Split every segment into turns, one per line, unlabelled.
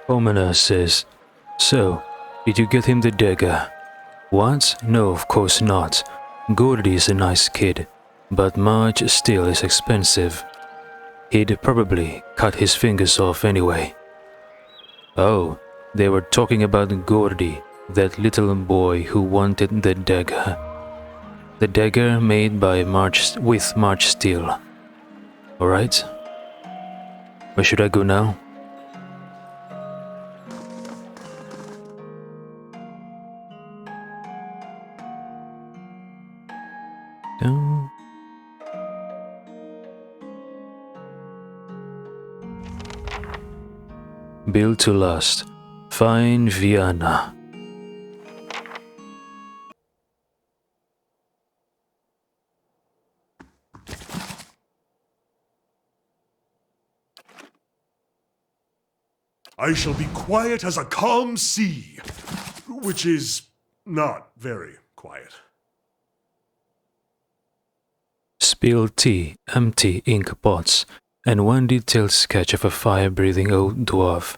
Omena says, "So, did you get him the dagger?" "What? No, of course not. Gordy is a nice kid, but Marge still is expensive. He'd probably cut his fingers off anyway." "Oh, they were talking about Gordy, that little boy who wanted the dagger. The dagger made by Marge with Marge steel. Alright. Where should I go now?" Dun. Built to last. Find Vienna.
I shall be quiet as a calm sea, which is not very quiet.
Spilled tea, empty ink pots, and one detailed sketch of a fire-breathing old dwarf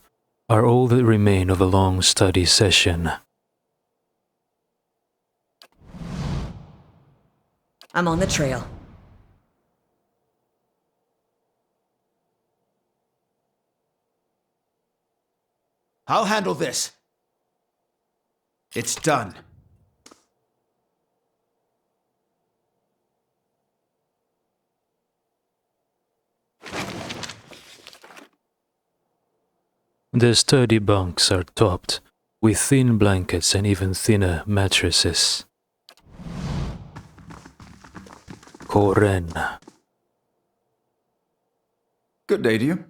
are all that remain of a long study session.
I'm on the trail.
I'll handle this. It's done.
The sturdy bunks are topped with thin blankets and even thinner mattresses. Koren.
Good day to you.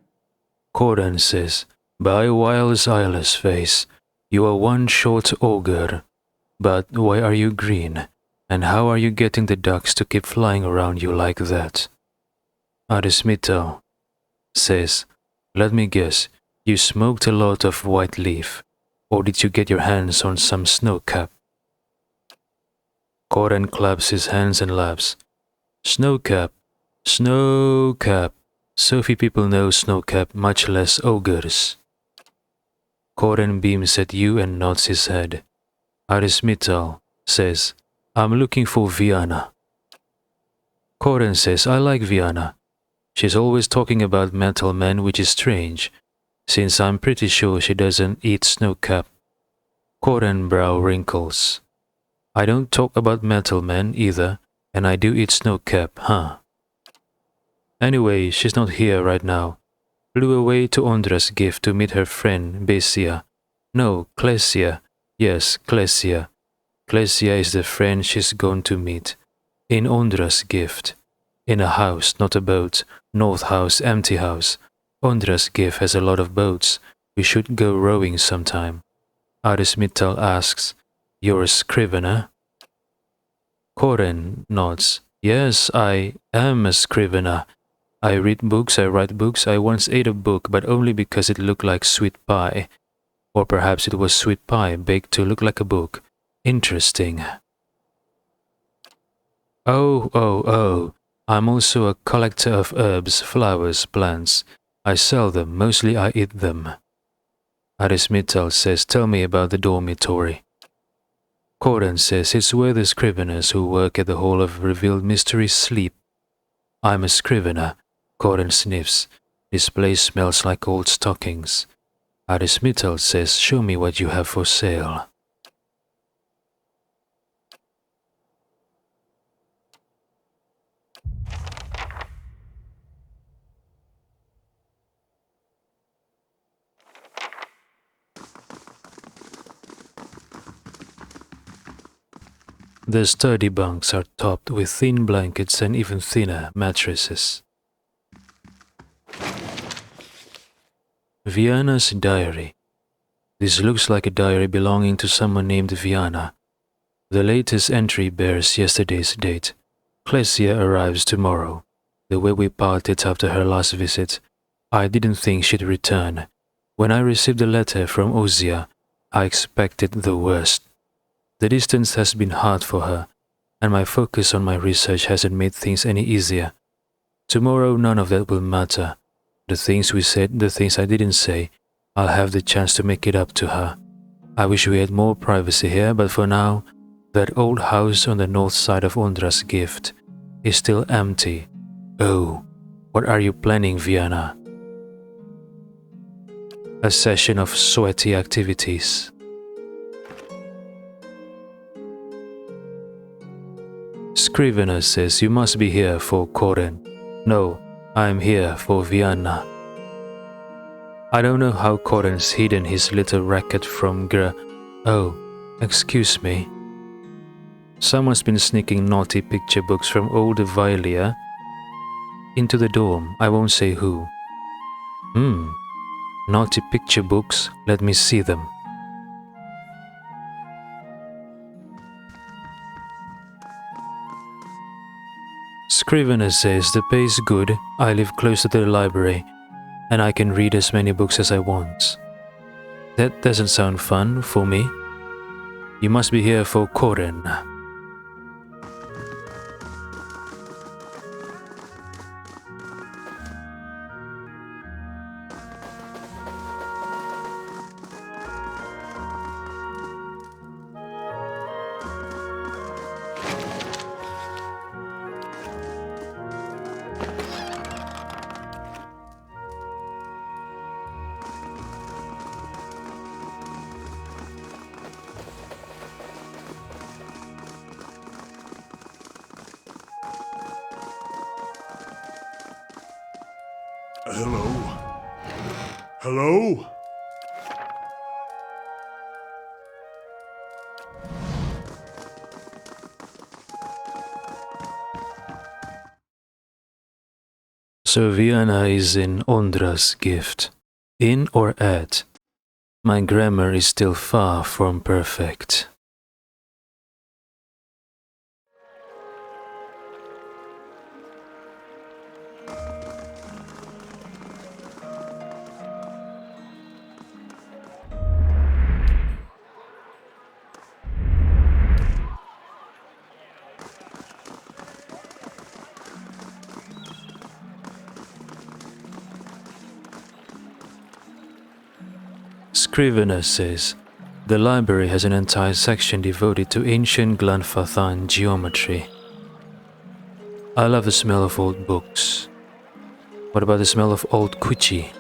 Koren says, "By Wiles Eyeless Face, you are one short ogre. But why are you green? And how are you getting the ducks to keep flying around you like that?" Arismito says, "Let me guess, you smoked a lot of white leaf, or did you get your hands on some snowcap?" Koren claps his hands and laughs. "Snowcap, snowcap. So few people know snowcap, much less ogres." Koren beams at you and nods his head. Arismital says, "I'm looking for Vienna." Koren says, "I like Vienna. She's always talking about metal men, which is strange, since I'm pretty sure she doesn't eat snowcap." Koren brow wrinkles. "I don't talk about metal men either, and I do eat snowcap, huh? Anyway, she's not here right now. Flew away to Ondra's gift to meet her friend Bessia. No, Klesia. Yes, Klesia. Klesia is the friend she's gone to meet. In Ondra's gift. In a house, not a boat. North house, empty house. Ondra's gift has a lot of boats. We should go rowing sometime." Arismittal asks, "You're a scrivener?" Koren nods. "Yes, I am a scrivener. I read books, I write books. I once ate a book, but only because it looked like sweet pie. Or perhaps it was sweet pie baked to look like a book. Interesting." Oh. I'm also a collector of herbs, flowers, plants. I sell them, mostly I eat them." Arismittal says, "Tell me about the dormitory." Koren says, "It's where the scriveners who work at the Hall of Revealed Mysteries sleep." "I'm a scrivener." Koren sniffs. "This place smells like old stockings." Arismittal says, "Show me what you have for sale." The sturdy bunks are topped with thin blankets and even thinner mattresses. Vienna's diary. This looks like a diary belonging to someone named Vienna. The latest entry bears yesterday's date. Klesia arrives tomorrow. The way we parted after her last visit, I didn't think she'd return. When I received a letter from Ozia, I expected the worst. The distance has been hard for her, and my focus on my research hasn't made things any easier. Tomorrow none of that will matter. The things we said, the things I didn't say, I'll have the chance to make it up to her. I wish we had more privacy here, but for now, that old house on the north side of Ondra's gift is still empty. Oh, what are you planning, Vienna? A session of sweaty activities. Scrivener says you must be here for Corin. No, I'm here for Vienna. I don't know how Corin's hidden his little racket from Oh, excuse me. Someone's been sneaking naughty picture books from old Vilia into the dorm. I won't say who. Naughty picture books, let me see them. Scrivener says the pay is good, I live close to the library, and I can read as many books as I want. That doesn't sound fun for me. You must be here for Corin.
Hello? Hello?
So Vienna is in Ondra's gift. In or at? My grammar is still far from perfect. Scrivener says, the library has an entire section devoted to ancient Glanfathan geometry. I love the smell of old books. What about the smell of old Kuchi?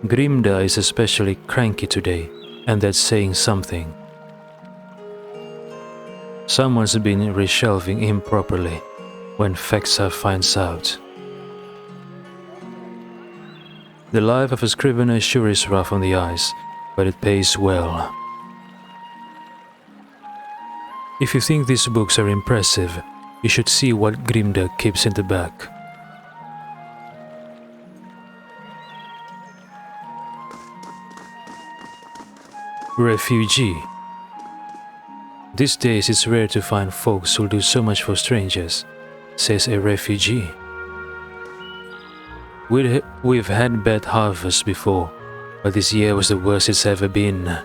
Grimda is especially cranky today, and that's saying something. Someone's been reshelving improperly when Fexa finds out. The life of a scrivener sure is rough on the eyes, but it pays well. If you think these books are impressive, you should see what Grimda keeps in the back. Refugee. These days it's rare to find folks who'll do so much for strangers, says a refugee. We've had bad harvests before, but this year was the worst it's ever been.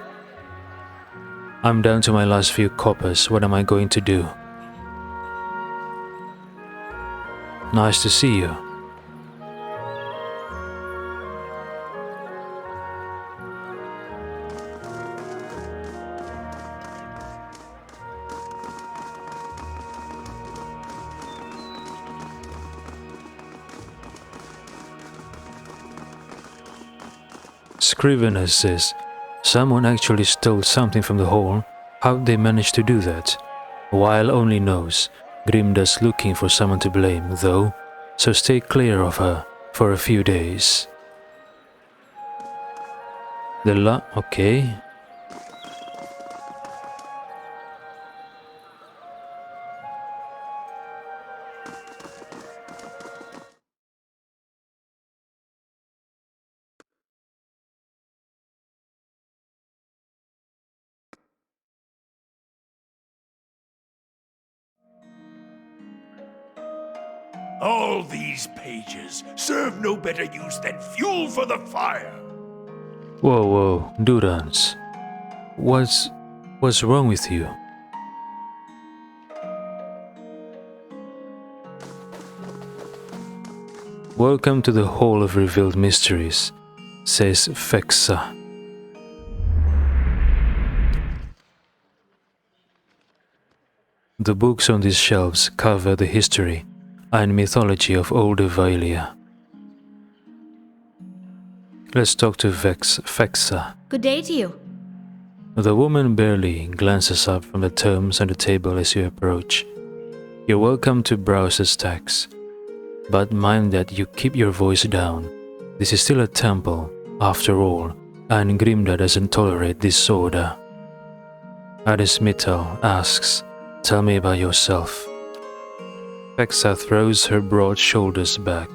I'm down to my last few coppers. What am I going to do? Nice to see you. Scrivener says, someone actually stole something from the hall. How'd they manage to do that? Weil only knows. Grimda's looking for someone to blame, though, so stay clear of her for a few days. Okay.
All these pages serve no better use than fuel for the fire.
Whoa, Durance. What's wrong with you? Welcome to the Hall of Revealed Mysteries. says Fexa. The books on these shelves cover the history and mythology of Old Valia. Let's talk to Fexa.
Good day to you.
The woman barely glances up from the tomes on the table as you approach. You're welcome to browse the stacks, but mind that you keep your voice down. This is still a temple, after all, and Grimda doesn't tolerate disorder. Adesmittal asks, "Tell me about yourself." Fexa throws her broad shoulders back.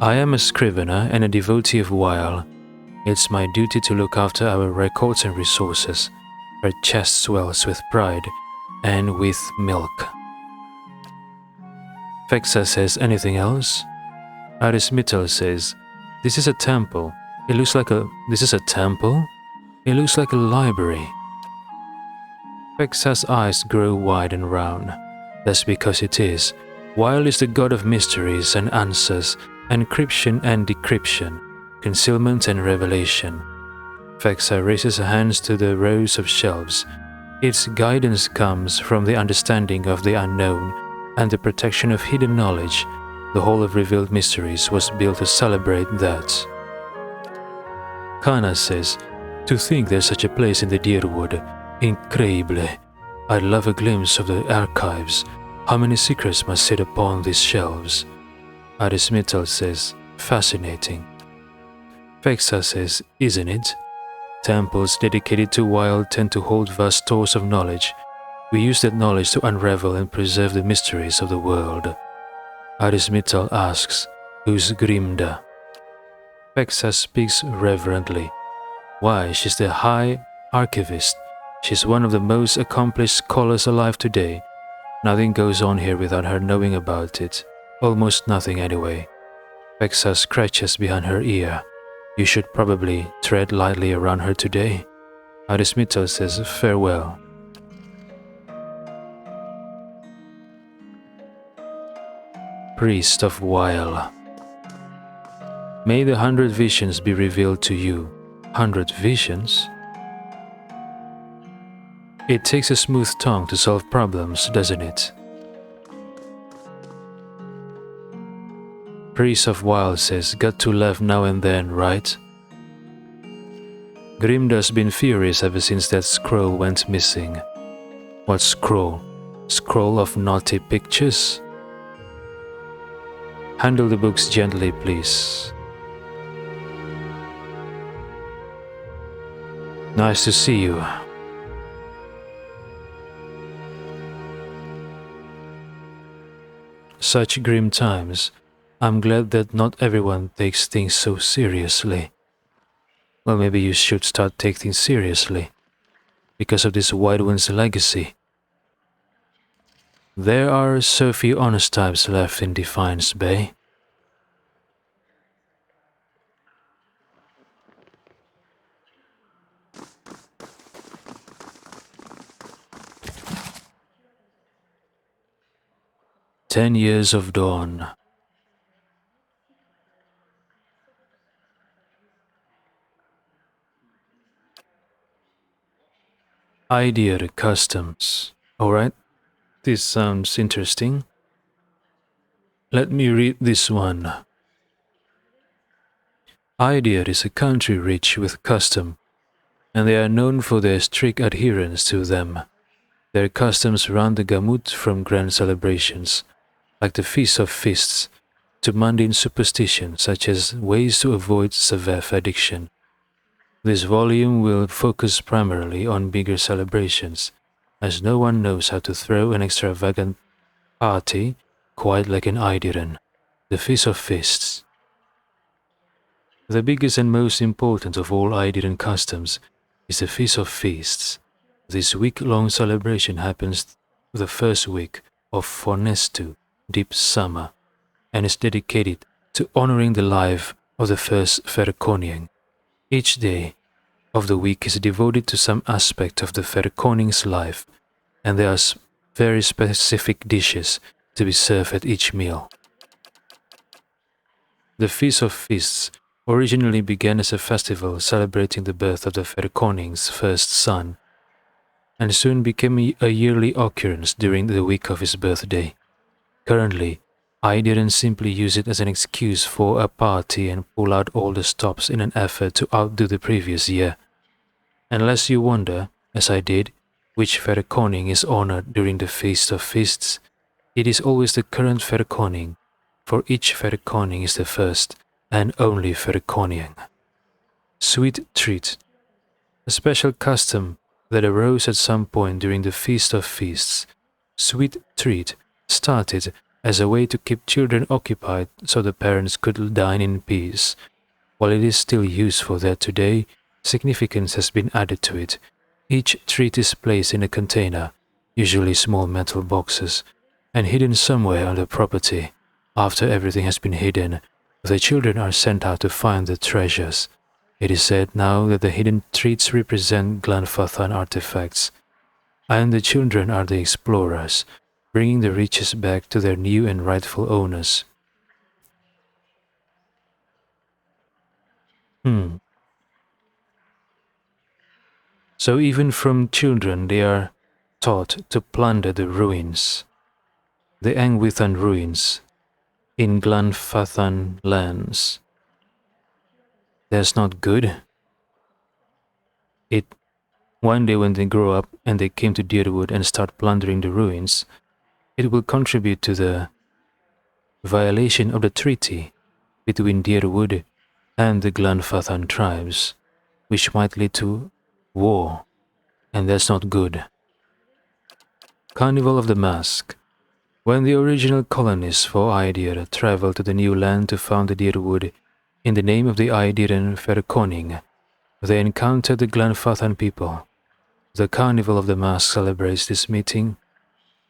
"I am a scrivener and a devotee of Wile. It's my duty to look after our records and resources." Her chest swells with pride and with milk. Fexa says, "Anything else?" Adesmittal says, "This is a temple. This is a temple? It looks like a library." Fexa's eyes grow wide and round. That's because it is. Wile is the god of mysteries and answers, encryption and decryption, concealment and revelation. Fexa raises her hands to the rows of shelves. Its guidance comes from the understanding of the unknown and the protection of hidden knowledge. The Hall of Revealed Mysteries was built to celebrate that. Kana says, "To think there's such a place in the Deerwood. Incredible. I'd love a glimpse of the archives. How many secrets must sit upon these shelves?" Adesmittal says, "Fascinating." Fexa says, "Isn't it? Temples dedicated to Wile tend to hold vast stores of knowledge. We use that knowledge to unravel and preserve the mysteries of the world." Adesmittal asks, "Who's Grimda?" Fexa speaks reverently. "Why, she's the High Archivist. She's one of the most accomplished scholars alive today. Nothing goes on here without her knowing about it. Almost nothing anyway." Fexa scratches behind her ear. "You should probably tread lightly around her today." Adesmittal says, "Farewell." Priest of Wile. May the 100 visions be revealed to you. 100 visions? It takes a smooth tongue to solve problems, doesn't it? Priest of Wile says, "Got to laugh now and then, right?" Grimda's been furious ever since that scroll went missing. What scroll? Scroll of naughty pictures? Handle the books gently, please. Nice to see you. Such grim times. I'm glad that not everyone takes things so seriously. Well, maybe you should start taking things seriously. Because of this White One's legacy. There are so few honest types left in Defiance Bay. "10 years of dawn." Idea to customs. Alright, this sounds interesting. Let me read this one. Idea is a country rich with custom, and they are known for their strict adherence to them. Their customs run the gamut from grand celebrations, like the Feast of Feasts, to mundane superstitions such as ways to avoid severe addiction. This volume will focus primarily on bigger celebrations, as no one knows how to throw an extravagant party quite like an Idiran, the Feast of Feasts. The biggest and most important of all Idiran customs is the Feast of Feasts. This week-long celebration happens the first week of Fornestu, deep summer, and is dedicated to honoring the life of the first Ferkonian. Each day of the week is devoted to some aspect of the Ferkoning's life, and there are very specific dishes to be served at each meal. The Feast of Feasts originally began as a festival celebrating the birth of the Verkoning's first son, and soon became a yearly occurrence during the week of his birthday. Currently, I didn't simply use it as an excuse for a party and pull out all the stops in an effort to outdo the previous year. Unless you wonder, as I did, which Verkoning is honored during the Feast of Feasts, it is always the current Verkoning, for each Verkoning is the first and only Verkoning. Sweet treat. A special custom that arose at some point during the Feast of Feasts. Sweet treat started as a way to keep children occupied so the parents could dine in peace. While it is still used for that today, significance has been added to it. Each treat is placed in a container, usually small metal boxes, and hidden somewhere on the property. After everything has been hidden, the children are sent out to find the treasures. It is said now that the hidden treats represent Glanfathan artifacts, and the children are the explorers, bringing the riches back to their new and rightful owners. So even from children they are taught to plunder the ruins, the Angwithan ruins, in Glanfathan lands. That's not good. One day when they grow up and they came to Deerwood and start plundering the ruins, it will contribute to the violation of the treaty between Deerwood and the Glanfathan tribes, which might lead to war, and that's not good. Carnival of the Mask. When the original colonists for Aidir traveled to the new land to found the Deerwood in the name of the Aidiran Verkoning, they encountered the Glanfathan people. The Carnival of the Mask celebrates this meeting.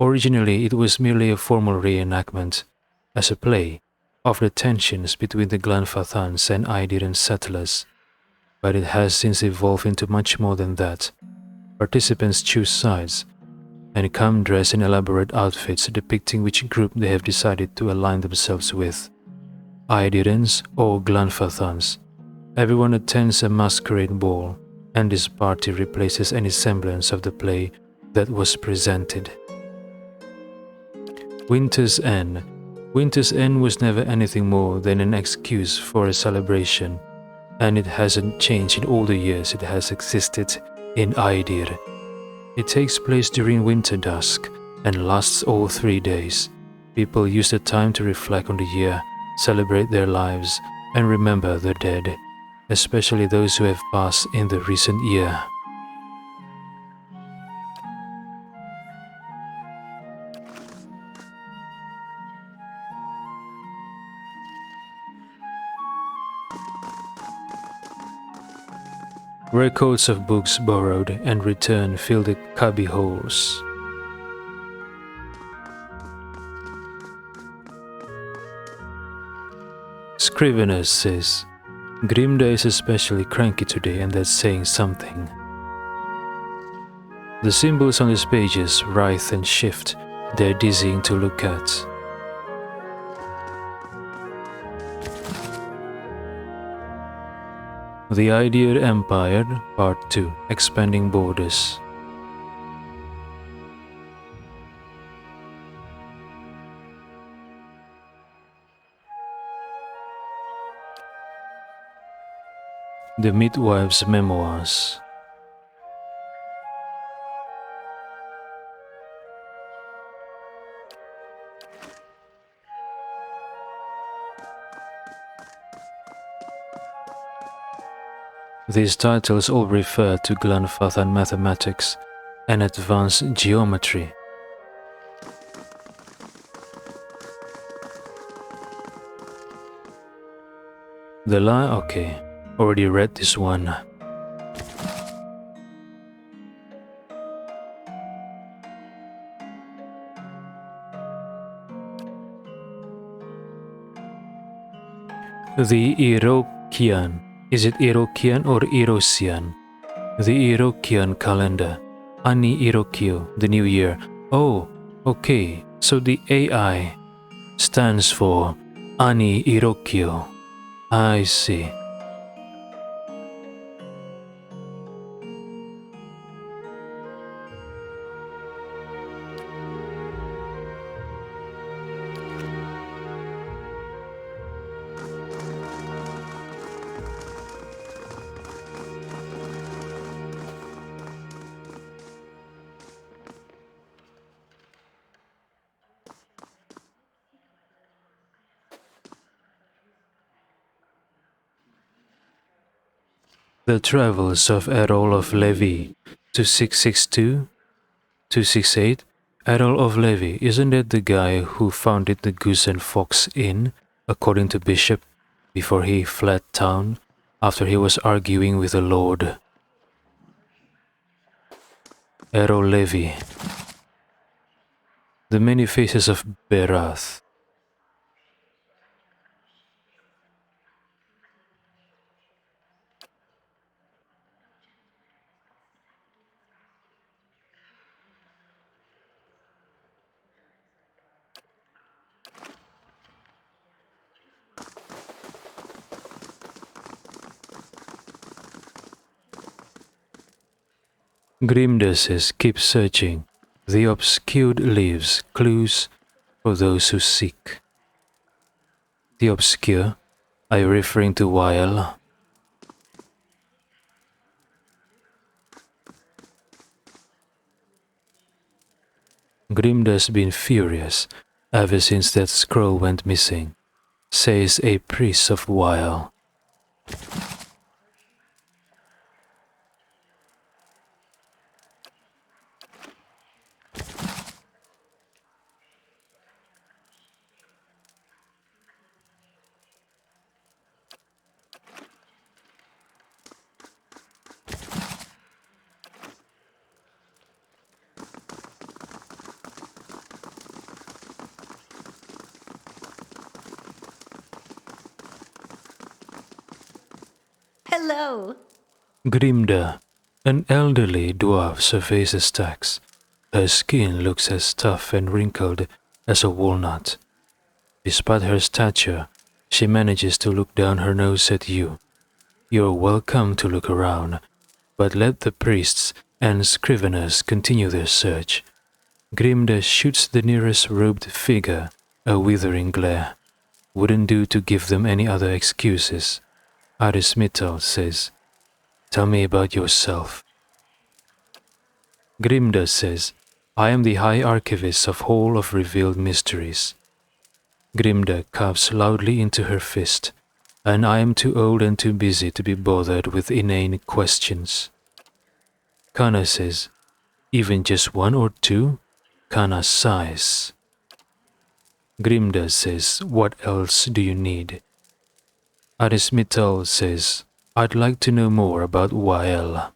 Originally, it was merely a formal reenactment, as a play, of the tensions between the Glanfathans and Aidiran settlers, but it has since evolved into much more than that. Participants choose sides and come dressed in elaborate outfits depicting which group they have decided to align themselves with, Aidirans or Glanfathans. Everyone attends a masquerade ball, and this party replaces any semblance of the play that was presented. Winter's End. Winter's End was never anything more than an excuse for a celebration, and it hasn't changed in all the years it has existed in Aidir. It takes place during winter dusk and lasts all 3 days. People use the time to reflect on the year, celebrate their lives, and remember the dead, especially those who have passed in the recent year. Records of books borrowed and returned fill the cubby holes. Scrivener says, Grimda is especially cranky today, and that's saying something. The symbols on these pages writhe and shift. They're dizzying to look at. The Aidir Empire, Part 2, Expanding Borders. The Midwife's Memoirs. These titles all refer to Glanfathan mathematics and advanced geometry. The line, okay, already read this one. The Irokian. Is it Irokian or Irosian? The Irokian calendar. Ani Irokio, the new year. Oh, okay, so the AI stands for Ani Irokio. I see. The Travels of Errol of Levy, 2662, 268. Errol of Levy, isn't that the guy who founded the Goose and Fox Inn, according to Bishop, before he fled town after he was arguing with the Lord? Errol Levy. The Many Faces of Berath. Grimda says, keep searching. The obscured leaves, clues for those who seek. The obscure? Are you referring to Weil? Grimda's been furious ever since that scroll went missing, says a priest of Weil.
Hello.
Grimda, an elderly dwarf, surveys the stacks. Her skin looks as tough and wrinkled as a walnut. Despite her stature, she manages to look down her nose at you. You're welcome to look around, but let the priests and scriveners continue their search. Grimda shoots the nearest robed figure a withering glare. Wouldn't do to give them any other excuses. Arismital says, tell me about yourself. Grimda says, I am the High Archivist of Hall of Revealed Mysteries. Grimda coughs loudly into her fist, and I am too old and too busy to be bothered with inane questions. Kana says, even just one or two? Kana sighs. Grimda says, what else do you need? Arismital says, I'd like to know more about Wael.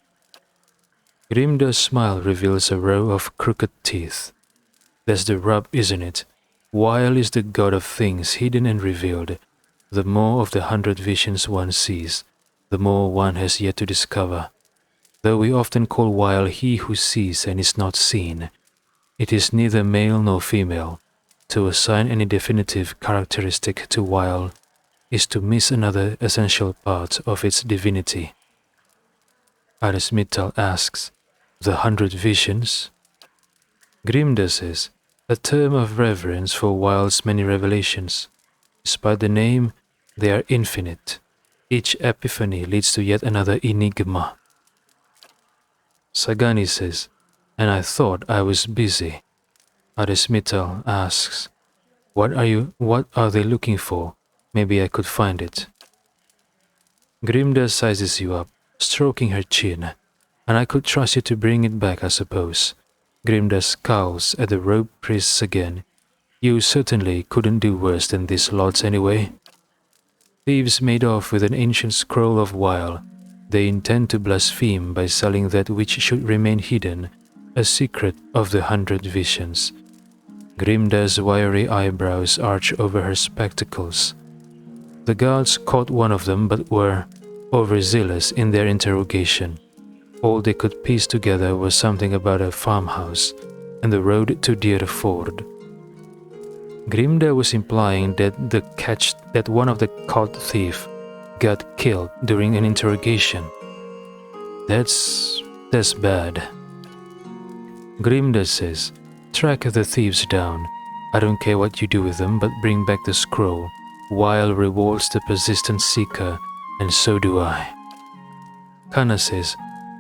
Grimda's smile reveals a row of crooked teeth. That's the rub, isn't it? Wael is the god of things hidden and revealed. The more of the 100 visions one sees, the more one has yet to discover. Though we often call Wael he who sees and is not seen, it is neither male nor female. To assign any definitive characteristic to Wael is to miss another essential part of its divinity. Arismital asks, the 100 visions? Grimda says, a term of reverence for Wael's many revelations. Despite the name, they are infinite. Each epiphany leads to yet another enigma. Sagani says, and I thought I was busy. Arismital asks, what are they looking for? Maybe I could find it. Grimda sizes you up, stroking her chin, and I could trust you to bring it back, I suppose. Grimda scowls at the robed priests again. You certainly couldn't do worse than these lots anyway. Thieves made off with an ancient scroll of Wael. They intend to blaspheme by selling that which should remain hidden, a secret of the 100 visions. Grimda's wiry eyebrows arch over her spectacles. The guards caught one of them but were overzealous in their interrogation. All they could piece together was something about a farmhouse and the road to Deer Ford. Grimda was implying that one of the caught thieves got killed during an interrogation. That's bad. Grimda says, track the thieves down. I don't care what you do with them, but bring back the scroll. Wael rewards the persistent seeker, and so do I. Kana says,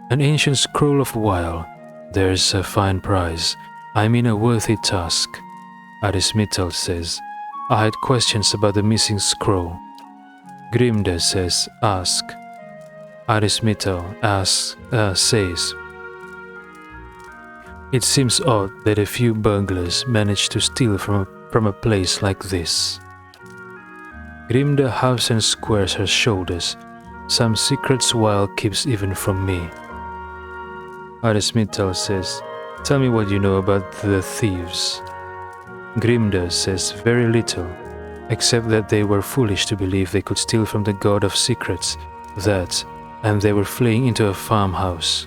an ancient scroll of Wael. There's a fine prize. I mean a worthy task. Arismital says, I had questions about the missing scroll. Grimda says, ask. Arismetal says, "It seems odd that a few burglars manage to steal from a place like this." Grimda huffs and squares her shoulders. "Some secrets Weil keeps even from me." Arismetal says, "Tell me what you know about the thieves." Grimda says, "Very little, except that they were foolish to believe they could steal from the god of secrets, and they were fleeing into a farmhouse."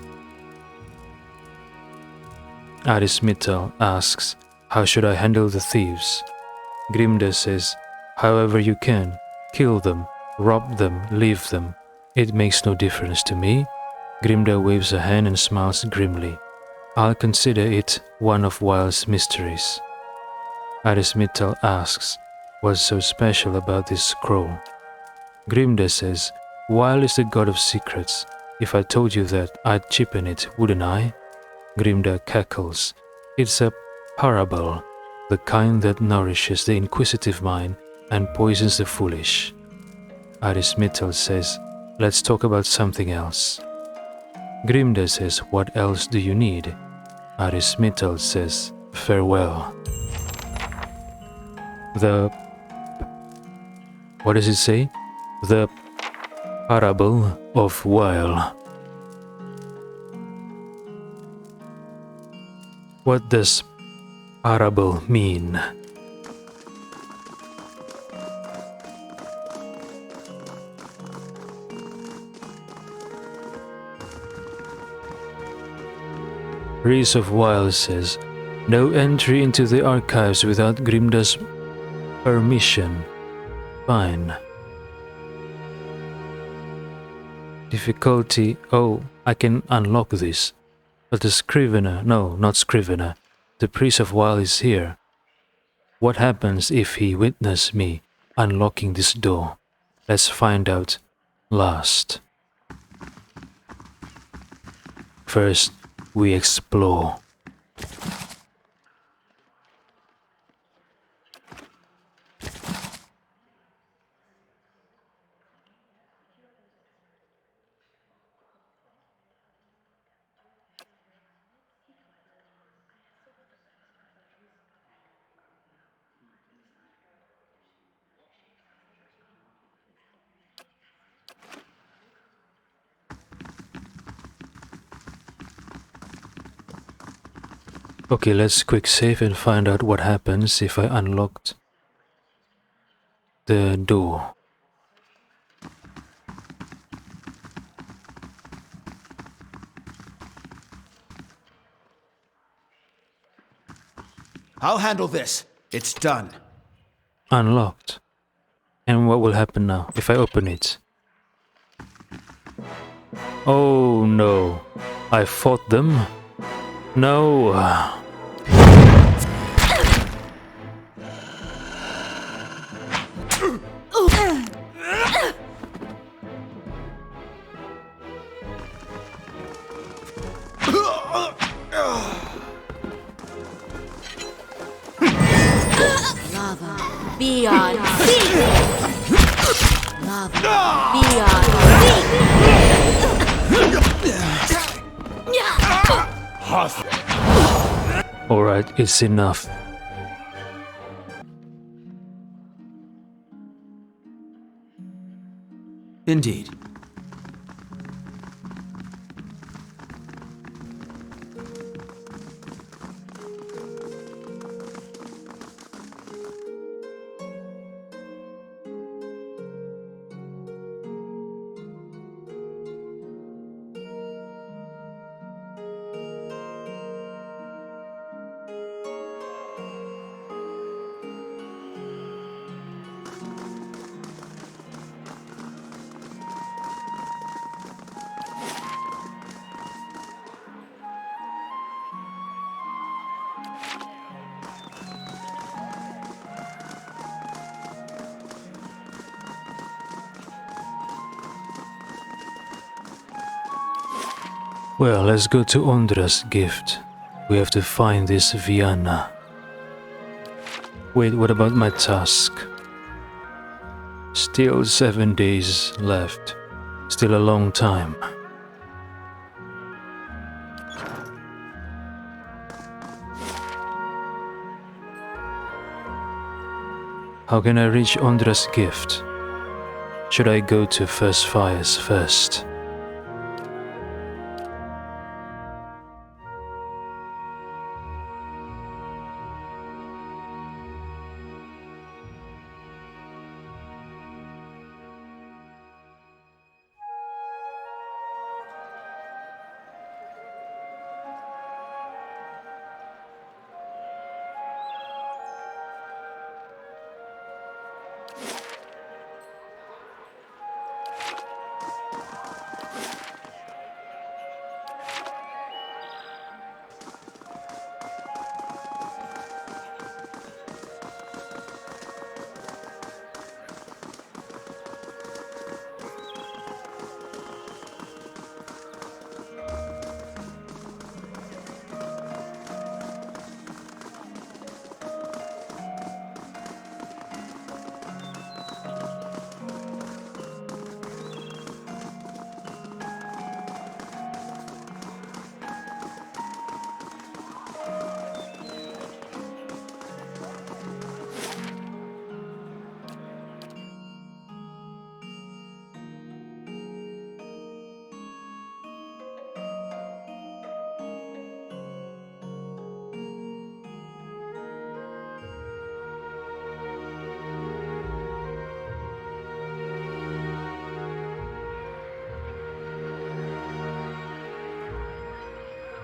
Arismetal asks, "How should I handle the thieves?" Grimda says, "However you can. Kill them, rob them, leave them. It makes no difference to me." Grimda waves a hand and smiles grimly. "I'll consider it one of Weil's mysteries." Arismetal asks, "What's so special about this scroll?" Grimda says, "Weil is the god of secrets. If I told you that, I'd cheapen it, wouldn't I?" Grimda cackles. "It's a parable, the kind that nourishes the inquisitive mind and poisons the foolish." Arismetal says, "Let's talk about something else." Grimda says, "What else do you need?" Arismetal says, "Farewell." What does it say? The parable of Weil. What does parable mean? Reese of Weil says, "No entry into the archives without Grimda's permission." Fine. Difficulty, oh, I can unlock this. But the Scrivener, no, not Scrivener. The priest of Weil is here. What happens if he witnesses me unlocking this door? Let's find out last. First, we explore. Okay, let's quick save and find out what happens if I unlocked the door.
I'll handle this. It's done.
Unlocked. And what will happen now if I open it? Oh no, I fought them? No.
Lava beyond sea. Lava beyond sea.
Alright, it's enough.
Indeed.
Well, let's go to Ondra's gift. We have to find this Vienna. Wait, what about my task? Still 7 days left. Still a long time. How can I reach Ondra's gift? Should I go to First Fires first?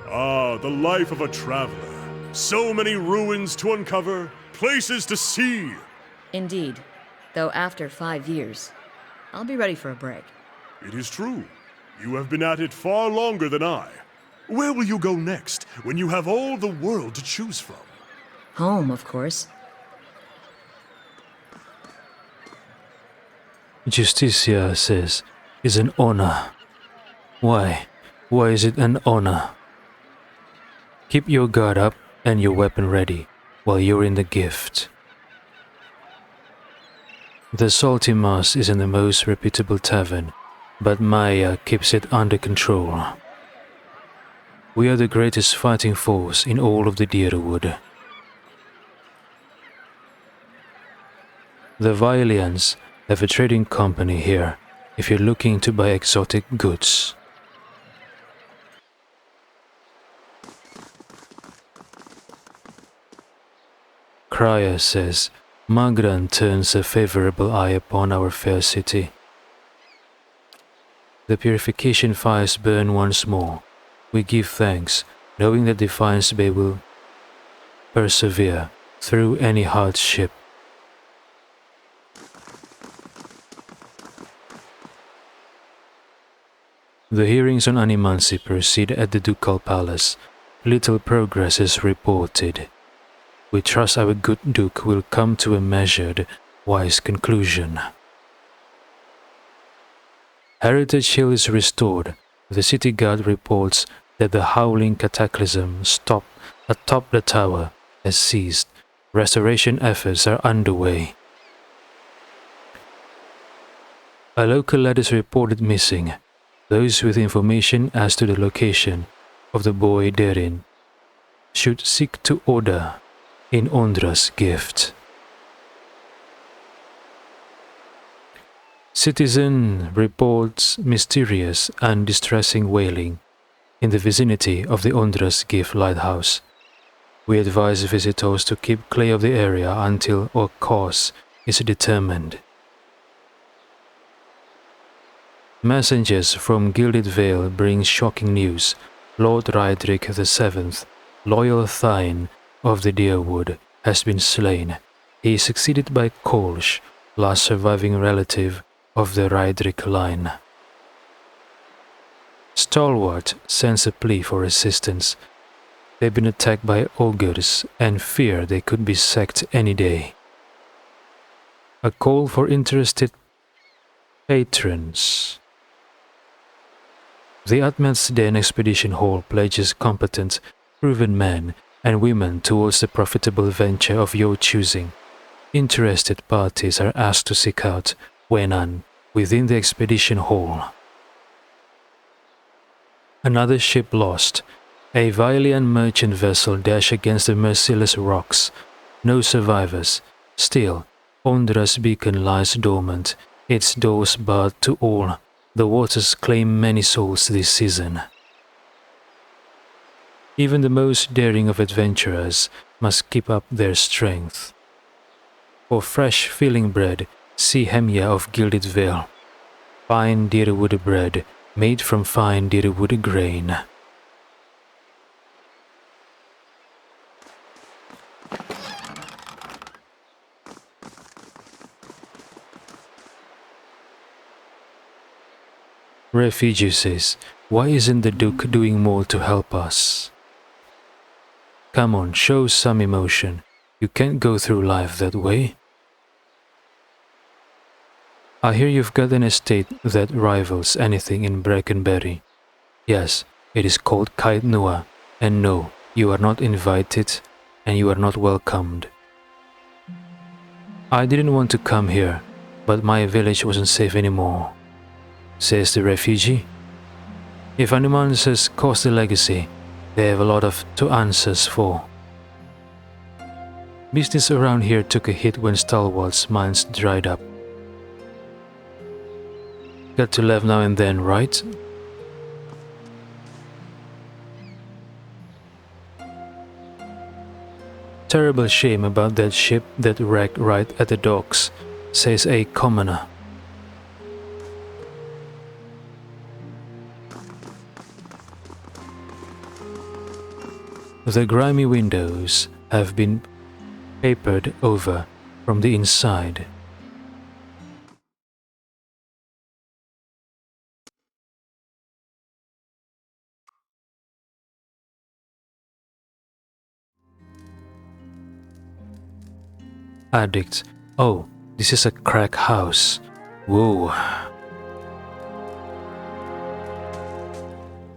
Ah, the life of a traveler. So many ruins to uncover, places to see.
Indeed. Though after 5 years, I'll be ready for a break.
It is true. You have been at it far longer than I. Where will you go next, when you have all the world to choose from?
Home, of course.
Justicia says, is an honor. Why? Why is it an honor? Keep your guard up and your weapon ready while you're in the gift. The Salty Moss is in the most reputable tavern, but Maya keeps it under control. We are the greatest fighting force in all of the Deerwood. The Violians have a trading company here if you're looking to buy exotic goods. Crier says, Magran turns a favorable eye upon our fair city. The purification fires burn once more. We give thanks, knowing that Defiance Bay will persevere through any hardship. The hearings on Animancy proceed at the Ducal Palace. Little progress is reported. We trust our good Duke will come to a measured, wise conclusion. Heritage Hill is restored. The city guard reports that the howling cataclysm stopped atop the tower has ceased. Restoration efforts are underway. A local lad is reported missing. Those with information as to the location of the boy therein should seek to order in Ondra's gift. Citizen reports mysterious and distressing wailing in the vicinity of the Ondra's gift lighthouse. We advise visitors to keep clear of the area until a cause is determined. Messengers from Gilded Vale bring shocking news. Lord Rydrick VII, loyal Thine of the Deerwood, has been slain. He is succeeded by Kolsch, last surviving relative of the Rydrick line. Stalwart sends a plea for assistance. They've been attacked by ogres and fear they could be sacked any day. A call for interested patrons. The Atman's Den Expedition Hall pledges competent, proven men and women towards the profitable venture of your choosing. Interested parties are asked to seek out Wenan within the Expedition Hall. Another ship lost. A Vailian merchant vessel dashed against the merciless rocks. No survivors. Still, Ondra's beacon lies dormant, its doors barred to all. The waters claim many souls this season. Even the most daring of adventurers must keep up their strength. For fresh filling bread, see Hemia of Gilded Vale. Fine deerwood bread, made from fine deerwood grain. Refugee says, why isn't the Duke doing more to help us? Come on, show some emotion. You can't go through life that way. I hear you've got an estate that rivals anything in Brackenberry. Yes, it is called Kite Noah, and no, you are not invited, and you are not welcomed. I didn't want to come here, but my village wasn't safe anymore, says the refugee. If Animances caused the legacy, they have a lot to answers for. Business around here took a hit when Stalwart's mines dried up. Got to laugh now and then, right? Terrible shame about that ship that wrecked right at the docks, says a commoner. The grimy windows have been papered over from the inside. Addict. Oh, this is a crack house. Whoa.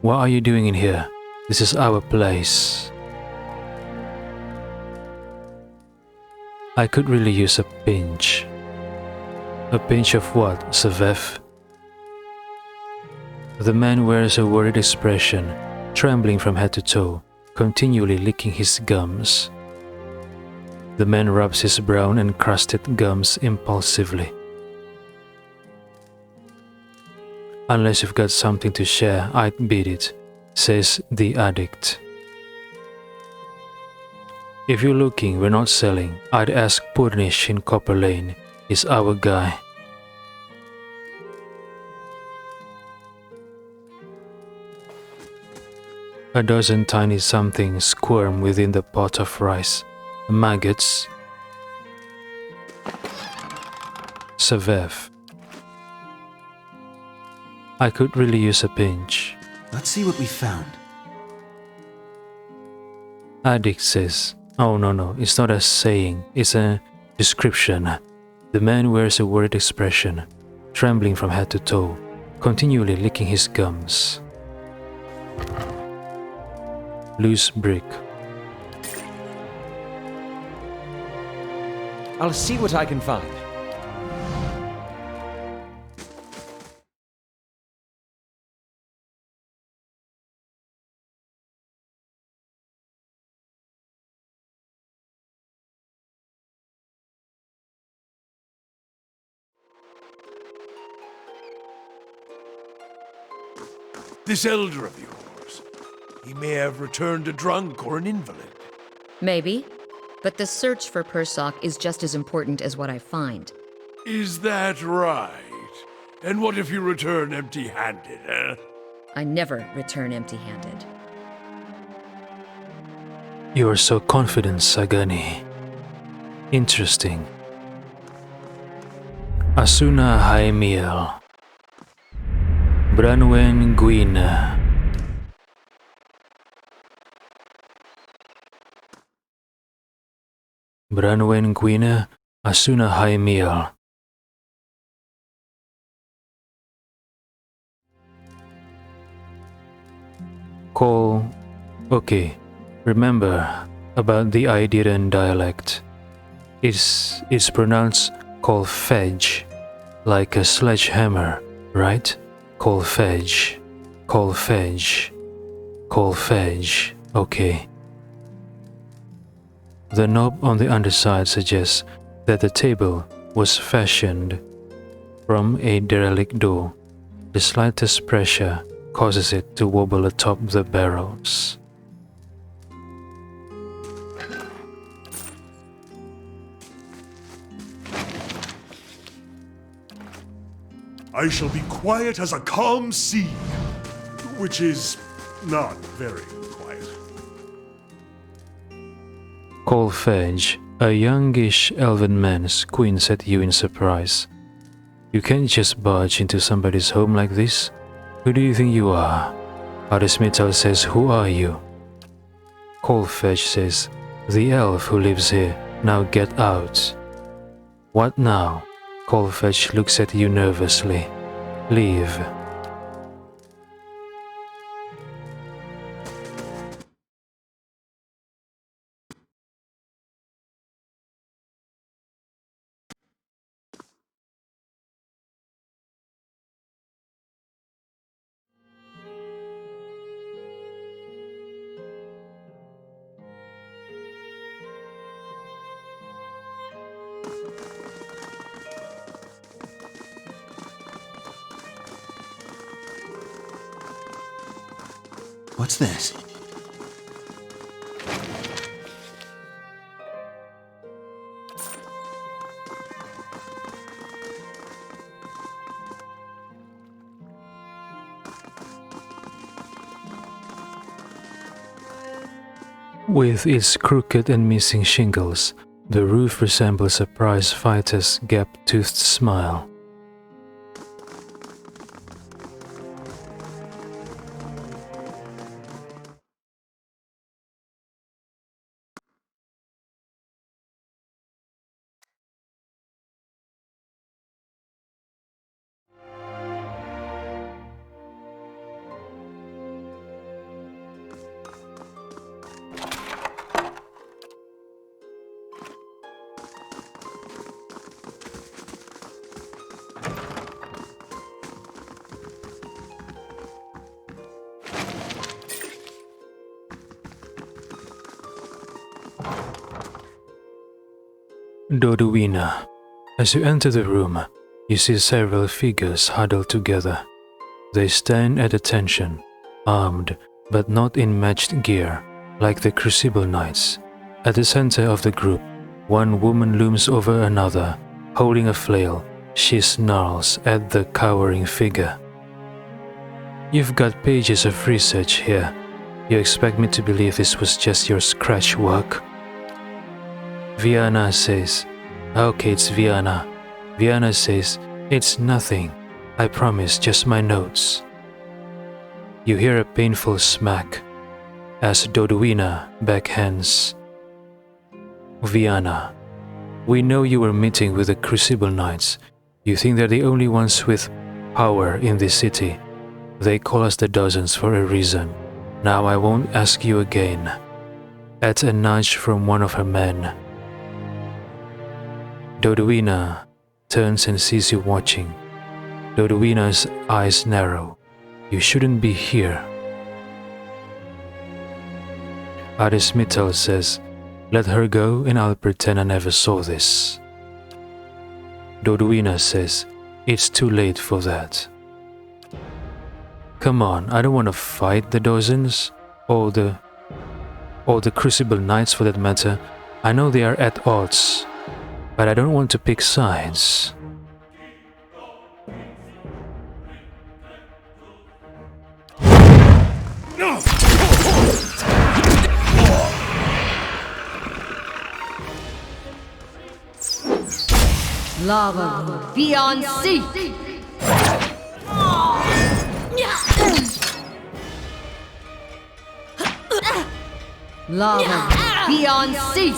What are you doing in here? This is our place. I could really use a pinch. A pinch of what, Savev? The man wears a worried expression, trembling from head to toe, continually licking his gums. The man rubs his brown and crusted gums impulsively. Unless you've got something to share, I'd beat it, says the addict. If you're looking, we're not selling. I'd ask Purnish in Copper Lane. He's our guy. A dozen tiny somethings squirm within the pot of rice. Maggots. Savev. I could really use a pinch.
Let's see what we found.
Addict says, oh no, it's not a saying, it's a description. The man wears a worried expression, trembling from head to toe, continually licking his gums. Loose brick.
I'll see what I can find.
This elder of yours, he may have returned a drunk or an invalid.
Maybe. But the search for Persok is just as important as what I find.
Is that right? And what if you return empty-handed, eh?
I never return empty-handed.
You are so confident, Sagani. Interesting. Asuna Haemiel. Branwen Guina. Branwen Guina, Asuna Haemiel. Call. Okay, remember about the Idiran dialect. It's pronounced call fedge, like a sledgehammer, right? Call fedge, call fedge. Call Fedge. Okay. The knob on the underside suggests that the table was fashioned from a derelict door. The slightest pressure causes it to wobble atop the barrels.
I shall be quiet as a calm sea, which is not very quiet.
Call Fedge, a youngish elven man, squints at you in surprise. You can't just barge into somebody's home like this. Who do you think you are? Arismital says, who are you? Call Fedge says, the elf who lives here. Now get out. What now? Call Fedge looks at you nervously. Leave.
What's this?
With its crooked and missing shingles, the roof resembles a prize fighter's gap-toothed smile. Doduina. As you enter the room, you see several figures huddled together. They stand at attention, armed but not in matched gear, like the Crucible Knights. At the center of the group, one woman looms over another, holding a flail. She snarls at the cowering figure. You've got pages of research here. You expect me to believe this was just your scratch work? Viana says, okay, it's Viana. Viana says, it's nothing. I promise, just my notes. You hear a painful smack as Doduina backhands Viana. We know you were meeting with the Crucible Knights. You think they're the only ones with power in this city. They call us the Dozens for a reason. Now I won't ask you again. At a nudge from one of her men, Doduina turns and sees you watching. Doduina's eyes narrow. You shouldn't be here. Arismital says, let her go and I'll pretend I never saw this. Doduina says, it's too late for that. Come on, I don't want to fight the Dozens, or the Crucible Knights for that matter. I know they are at odds, but I don't want to pick sides.
Lava beyond sea. Lava beyond sea.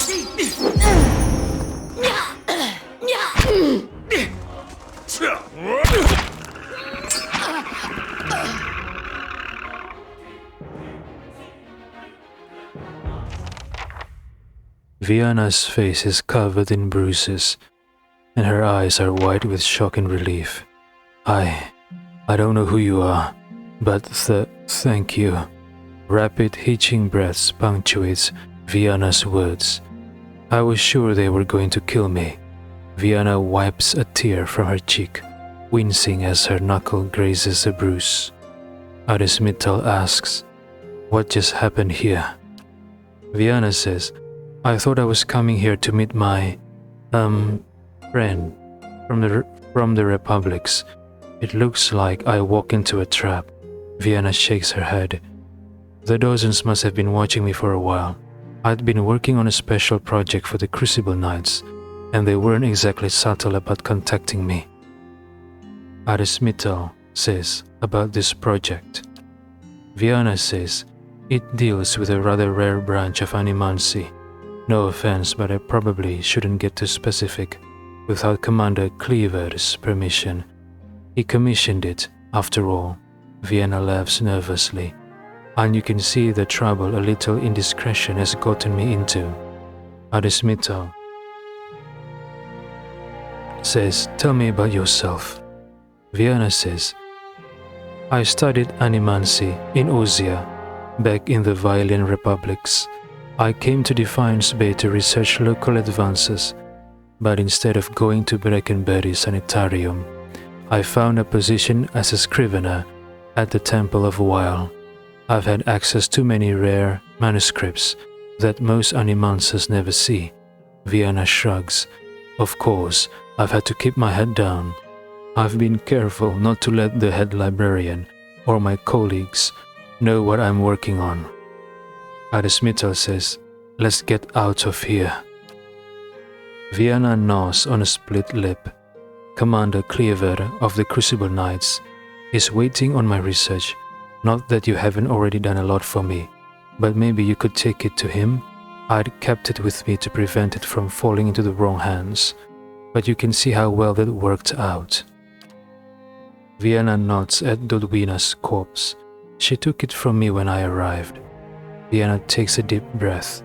Viana's face is covered in bruises, and her eyes are wide with shock and relief. I don't know who you are, but thank you. Rapid hitching breaths punctuates Viana's words. I was sure they were going to kill me. Viana wipes a tear from her cheek, wincing as her knuckle grazes a bruise. Arismittal asks, "What just happened here?" Viana says, "I thought I was coming here to meet my, friend from the Republics. It looks like I walk into a trap." Viana shakes her head. "The dozens must have been watching me for a while. I'd been working on a special project for the Crucible Knights, and they weren't exactly subtle about contacting me." Arismittal says about this project. Viana says it deals with a rather rare branch of animancy. No offense, but I probably shouldn't get too specific without Commander Cleaver's permission. He commissioned it, after all. Viana laughs nervously. And you can see the trouble a little indiscretion has gotten me into. Arismittal says, "Tell me about yourself." Viana says, "I studied animancy in Ozia, back in the Violin Republics. I came to Defiance Bay to research local advances, but instead of going to Breckenberry Sanitarium, I found a position as a scrivener at the Temple of Wile. I've had access to many rare manuscripts that most animancers never see." Viana shrugs. "Of course, I've had to keep my head down. I've been careful not to let the head librarian or my colleagues know what I'm working on." Arismittal says, "Let's get out of here." Viana gnaws on a split lip. Commander Cleaver of the Crucible Knights is waiting on my research. Not that you haven't already done a lot for me, but maybe you could take it to him. I'd kept it with me to prevent it from falling into the wrong hands, but you can see how well that worked out. Viana nods at Dodwina's corpse. She took it from me when I arrived. Viana takes a deep breath.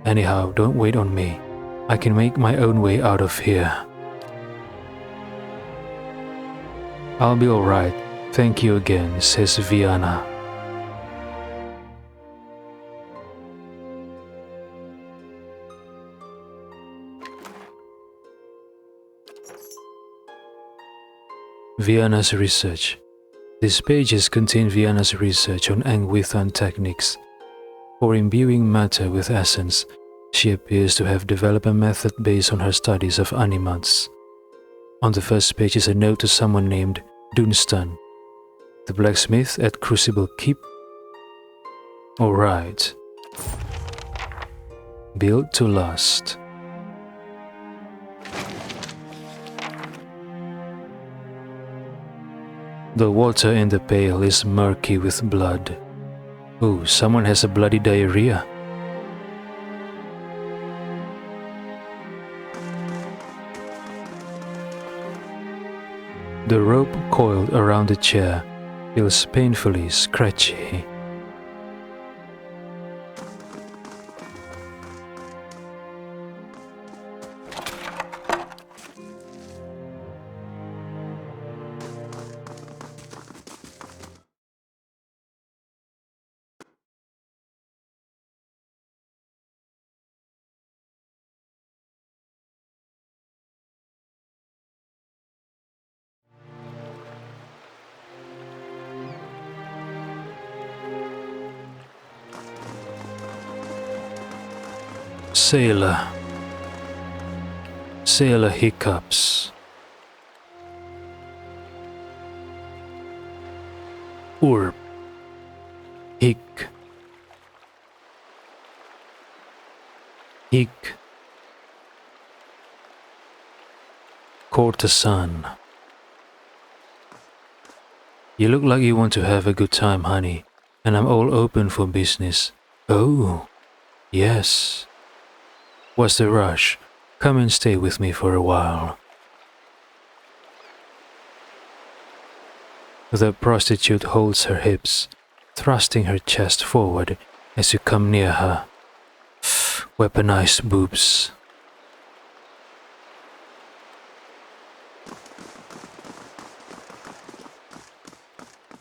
Anyhow, don't wait on me. I can make my own way out of here. "I'll be alright. Thank you again," says Viana. Viana's research. These pages contain Viana's research on Angwithan techniques. For imbuing matter with essence, she appears to have developed a method based on her studies of animats. On the first page is a note to someone named Dunstan, the blacksmith at Crucible Keep. Alright. Built to last. The water in the pail is murky with blood. Ooh, someone has a bloody diarrhea. The rope coiled around the chair feels painfully scratchy. Sailor hiccups. Urp. Hic. Hic. Courtesan. You look like you want to have a good time, honey, and I'm all open for business. Oh, yes. What's the rush? Come and stay with me for a while. The prostitute holds her hips, thrusting her chest forward as you come near her. Weaponized boobs.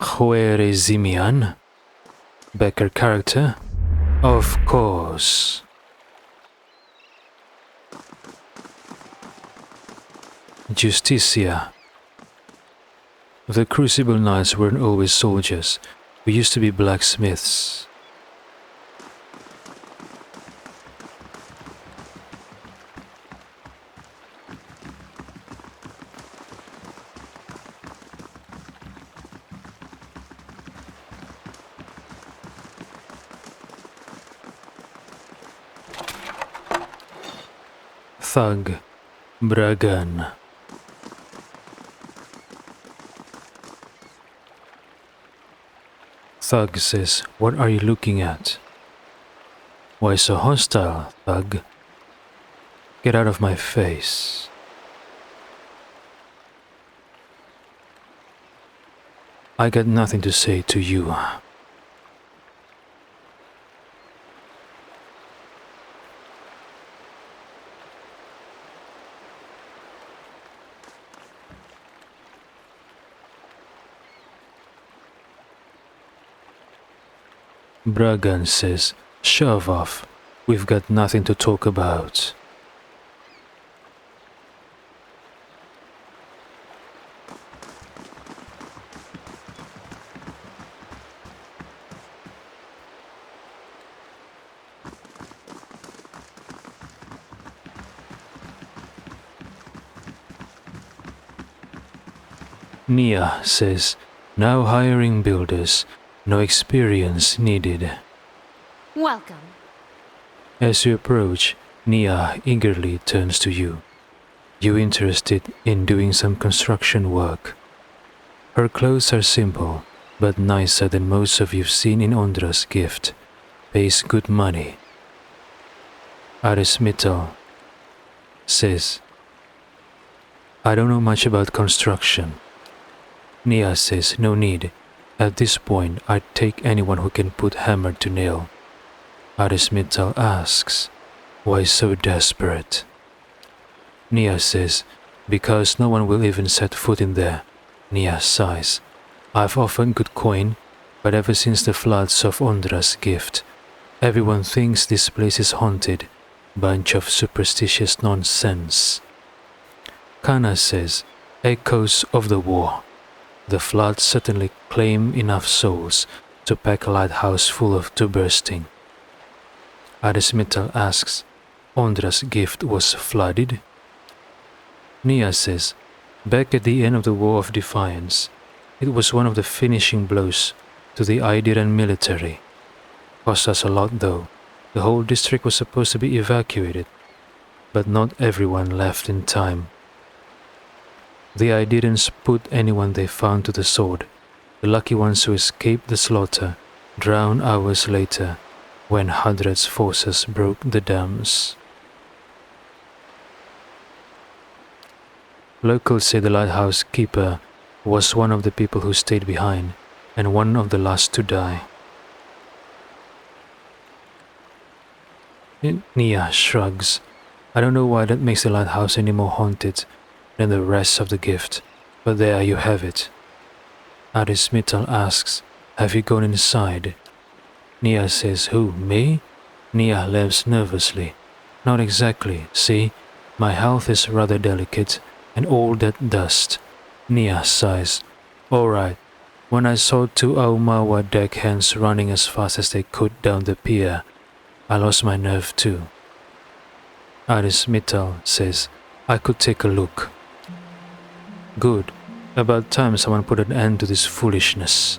Huere Zimian? Becker character? Of course. Justicia. The Crucible Knights weren't always soldiers. We used to be blacksmiths. Thug. Bragan. Thug says, "What are you looking at?" "Why so hostile, Thug?" "Get out of my face." "I got nothing to say to you." Bragan says, "Shove off. We've got nothing to talk about." Nia says, "Now hiring builders. No experience needed."
Welcome.
As you approach, Nia eagerly turns to you. You interested in doing some construction work? Her clothes are simple, but nicer than most of you've seen in Ondra's gift. Pays good money. Arismital says, "I don't know much about construction." Nia says, "No need. At this point, I'd take anyone who can put hammer to nail." Arismital asks, "Why so desperate?" Nia says, "Because no one will even set foot in there." Nia sighs. "I've offered good coin, but ever since the floods of Ondra's gift, everyone thinks this place is haunted. Bunch of superstitious nonsense." Kana says, "Echoes of the war. The floods certainly claim enough souls to pack a lighthouse full of to bursting." Arismital asks, "Ondra's gift was flooded?" Nia says, "Back at the end of the War of Defiance, it was one of the finishing blows to the Idiran military. Cost us a lot though. The whole district was supposed to be evacuated, but not everyone left in time. The Idirans put anyone they found to the sword. The lucky ones who escaped the slaughter drowned hours later when Hadred's forces broke the dams." Locals say the lighthouse keeper was one of the people who stayed behind and one of the last to die. Nia shrugs. "I don't know why that makes the lighthouse any more haunted than the rest of the gift, but there you have it." Arismital asks, "Have you gone inside?" Nia says, "Who, me?" Nia laughs nervously. "Not exactly, see? My health is rather delicate, and all that dust." Nia sighs. "Alright, when I saw two Aumawa deckhands running as fast as they could down the pier, I lost my nerve too." Arismital says, "I could take a look." "Good. About time someone put an end to this foolishness,"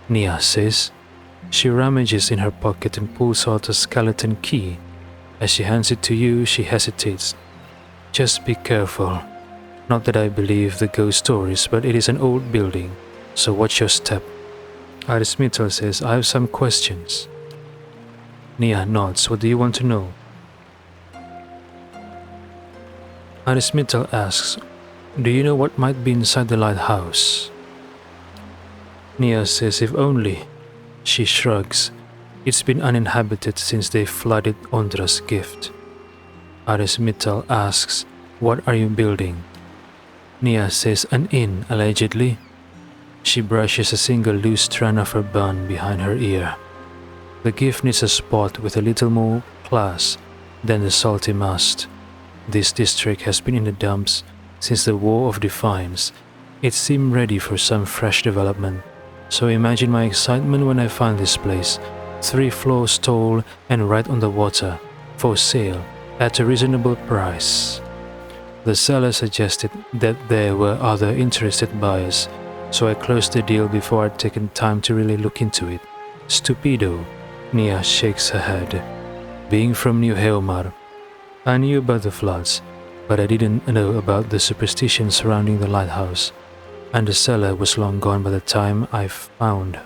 Nia says. She rummages in her pocket and pulls out a skeleton key. As she hands it to you, she hesitates. "Just be careful. Not that I believe the ghost stories, but it is an old building, so watch your step." Arismital says, "I have some questions." Nia nods. "What do you want to know?" Arismital asks, "Do you know what might be inside the lighthouse?" Nia says, "If only." She shrugs. "It's been uninhabited since they flooded Ondra's gift." Arismital asks, "What are you building?" Nia says, "An inn, allegedly." She brushes a single loose strand of her bun behind her ear. The gift needs a spot with a little more class than the salty must. This district has been in the dumps since the War of Defiance. It seemed ready for some fresh development. So imagine my excitement when I found this place, 3 floors tall and right on the water, for sale, at a reasonable price. The seller suggested that there were other interested buyers, so I closed the deal before I'd taken time to really look into it. Stupido, Nia shakes her head. Being from New Heomar, I knew about the floods, but I didn't know about the superstition surrounding the lighthouse, and the seller was long gone by the time I found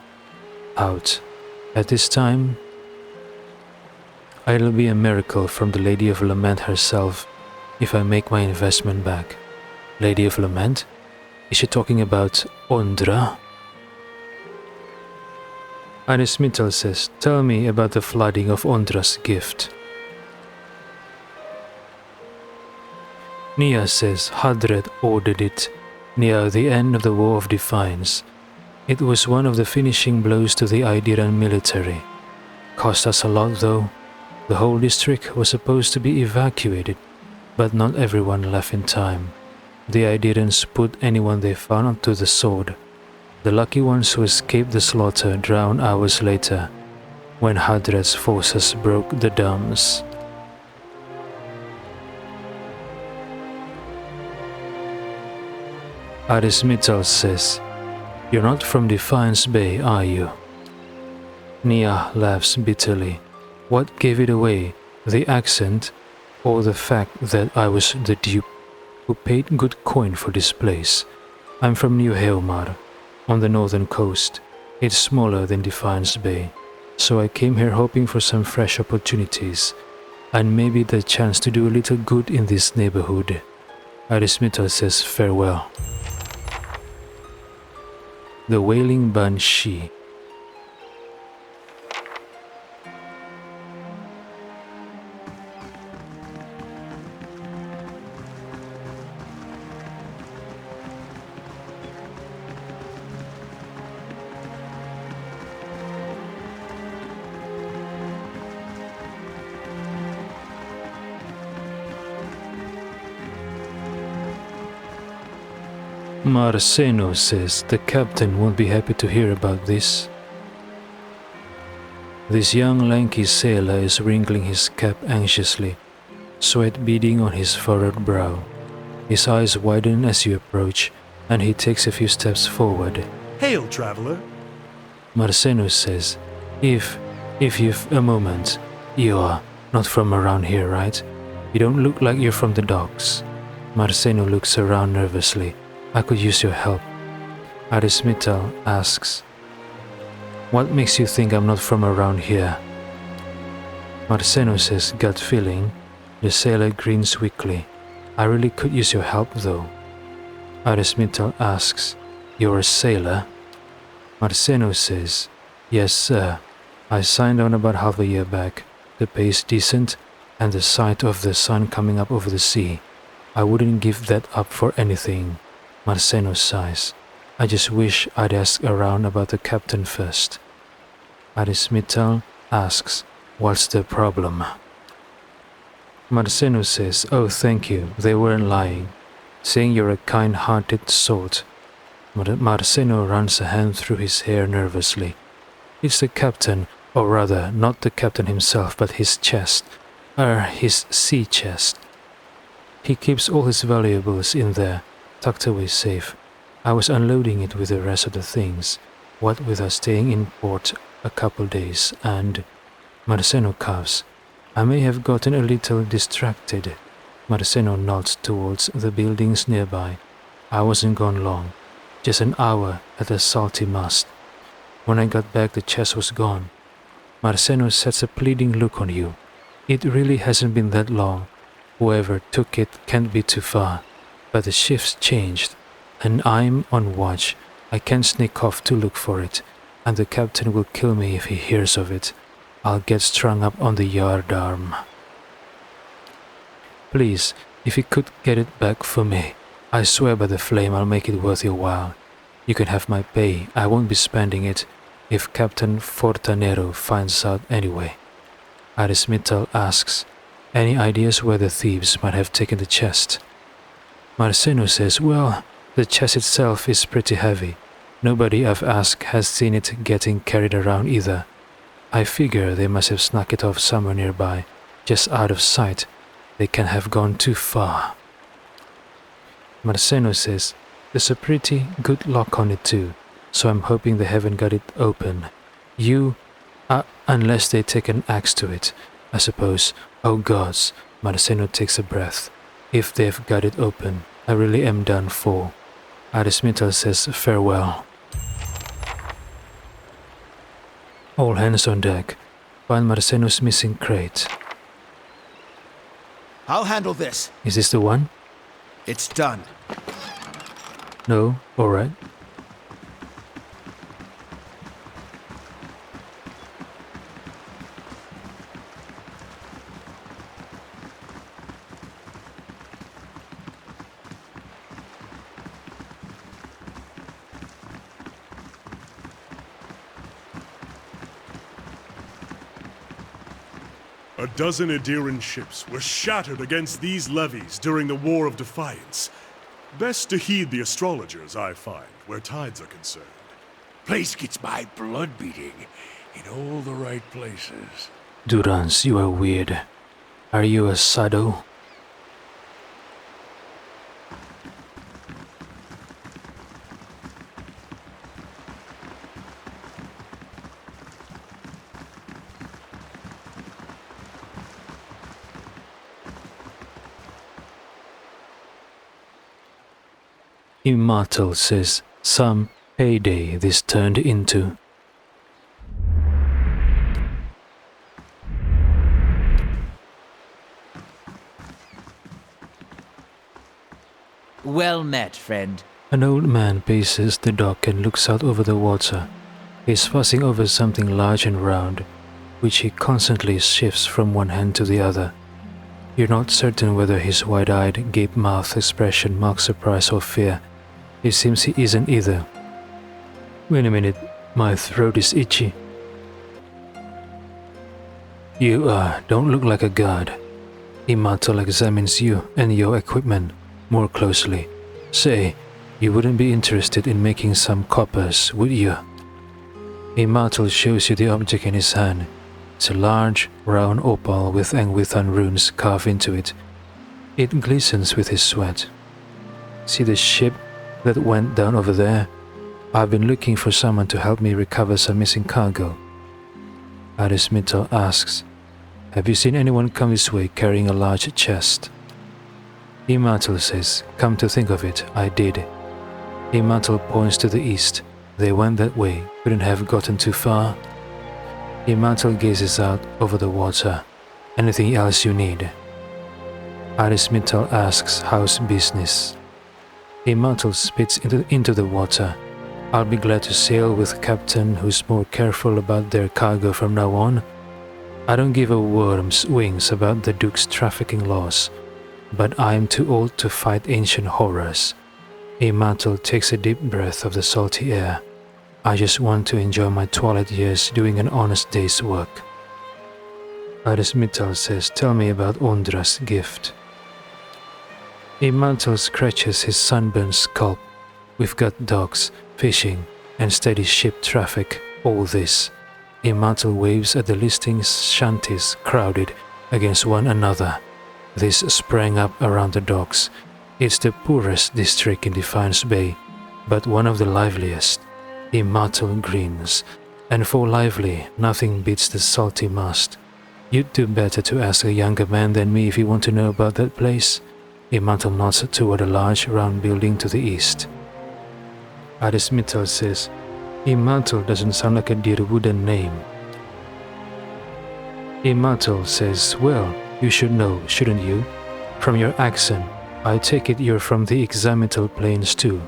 out. At this time, it'll be a miracle from the Lady of Lament herself if I make my investment back. Lady of Lament? Is she talking about Ondra? Anismital says, tell me about the flooding of Ondra's gift. Nia says Hadred ordered it near the end of the War of Defiance. It was one of the finishing blows to the Idiran military. Cost us a lot though. The whole district was supposed to be evacuated, but not everyone left in time. The Idirans put anyone they found onto the sword. The lucky ones who escaped the slaughter drowned hours later, when Hadred's forces broke the dams. Arismital says, you're not from Defiance Bay, are you? Nia laughs bitterly. What gave it away, the accent, or the fact that I was the dupe who paid good coin for this place? I'm from New Heomar, on the northern coast. It's smaller than Defiance Bay, so I came here hoping for some fresh opportunities, and maybe the chance to do a little good in this neighborhood. Arismital says farewell. The Wailing Banshee. Marceno says the captain won't be happy to hear about this. This young lanky sailor is wrinkling his cap anxiously, sweat beading on his furrowed brow. His eyes widen as you approach, and he takes a few steps forward.
Hail, traveler.
Marceno says, if you've a moment, you are not from around here, right? You don't look like you're from the docks. Marceno looks around nervously. I could use your help. Arismital asks, what makes you think I'm not from around here? Marceno says, gut feeling. The sailor grins weakly. I really could use your help though. Arismital asks, you're a sailor? Marceno says, yes sir. I signed on about half a year back. The pay's decent, and the sight of the sun coming up over the sea. I wouldn't give that up for anything. Marceno sighs. I just wish I'd asked around about the captain first. Arismital asks, what's the problem? Marceno says, oh thank you, they weren't lying, saying you're a kind-hearted sort. Marceno runs a hand through his hair nervously. It's the captain, or rather, not the captain himself, but his chest. His sea chest. He keeps all his valuables in there, tucked away safe. I was unloading it with the rest of the things, what with us staying in port a couple days, and Marceno coughs. I may have gotten a little distracted. Marceno nods towards the buildings nearby. I wasn't gone long, just an hour at the salty mast. When I got back, the chest was gone. Marceno sets a pleading look on you. It really hasn't been that long. Whoever took it can't be too far. But the shift's changed, and I'm on watch. I can't sneak off to look for it, and the captain will kill me if he hears of it. I'll get strung up on the yardarm. Please, if you could get it back for me, I swear by the flame I'll make it worth your while. You can have my pay, I won't be spending it. if Captain Fortanero finds out anyway? Arismital asks, any ideas where the thieves might have taken the chest? Marceno says, well, the chest itself is pretty heavy. Nobody I've asked has seen it getting carried around either. I figure they must have snuck it off somewhere nearby, just out of sight. They can't have gone too far. Marceno says, there's a pretty good lock on it too, so I'm hoping they haven't got it open. Unless they take an axe to it, I suppose. Oh gods, Marceno takes a breath. If they've got it open, I really am done for. Arismital says farewell. All hands on deck. Find Marceno's missing crate.
I'll handle this.
Is this the one?
It's done.
No? Alright.
A dozen Adiran ships were shattered against these levees during the War of Defiance. Best to heed the astrologers, I find, where tides are concerned.
Place gets my blood beating in all the right places.
Durance, you are weird. Are you a sado? Immortal says some payday this turned into.
Well met, friend.
An old man paces the dock and looks out over the water. He's fussing over something large and round, which he constantly shifts from one hand to the other. You're not certain whether his wide-eyed, gape-mouthed expression marks surprise or fear. It seems he isn't either. Wait a minute, my throat is itchy. You don't look like a god. Immortal examines you and your equipment more closely. Say, you wouldn't be interested in making some coppers, would you? Immortal shows you the object in his hand. It's a large, round opal with Angwithan runes carved into it. It glistens with his sweat. See the ship that went down over there? I've been looking for someone to help me recover some missing cargo. Arismital asks, have you seen anyone come this way carrying a large chest? Immortal says, come to think of it, I did. Immortal points to the east. They went that way, couldn't have gotten too far. Immortal gazes out over the water. Anything else you need? Arismital asks, how's business? Immortal spits into the water. I'll be glad to sail with a captain who's more careful about their cargo from now on. I don't give a worm's wings about the Duke's trafficking laws, but I'm too old to fight ancient horrors. Immortal takes a deep breath of the salty air. I just want to enjoy my twilight years doing an honest day's work. Arismital says, tell me about Ondra's gift. Immortal scratches his sunburned scalp. We've got dogs, fishing, and steady ship traffic, all this. Immortal waves at the listings shanties crowded against one another. This sprang up around the docks. It's the poorest district in Defiance Bay, but one of the liveliest. Immortal grins, and for lively, nothing beats the salty mast. You'd do better to ask a younger man than me if you want to know about that place. Immortal nods toward a large round building to the east. Arismital says, Immortal doesn't sound like a dear wooden name. Immortal says, well, you should know, shouldn't you? From your accent, I take it you're from the Examital Plains too.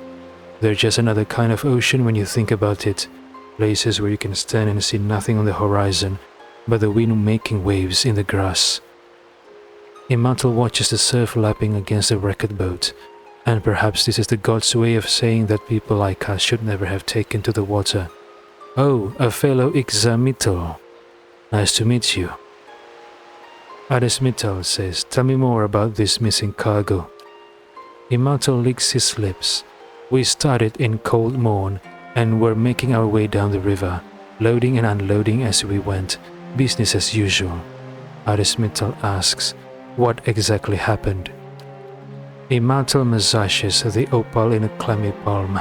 They're just another kind of ocean when you think about it. Places where you can stand and see nothing on the horizon but the wind making waves in the grass. Immortal watches the surf lapping against the wrecked boat, and perhaps this is the god's way of saying that people like us should never have taken to the water. Oh, a fellow Ixamital. Nice to meet you. Adesmital says, tell me more about this missing cargo. Imato licks his lips. We started in cold morn and were making our way down the river, loading and unloading as we went, business as usual. Adesmital asks, what exactly happened? Imato massages the opal in a clammy palm.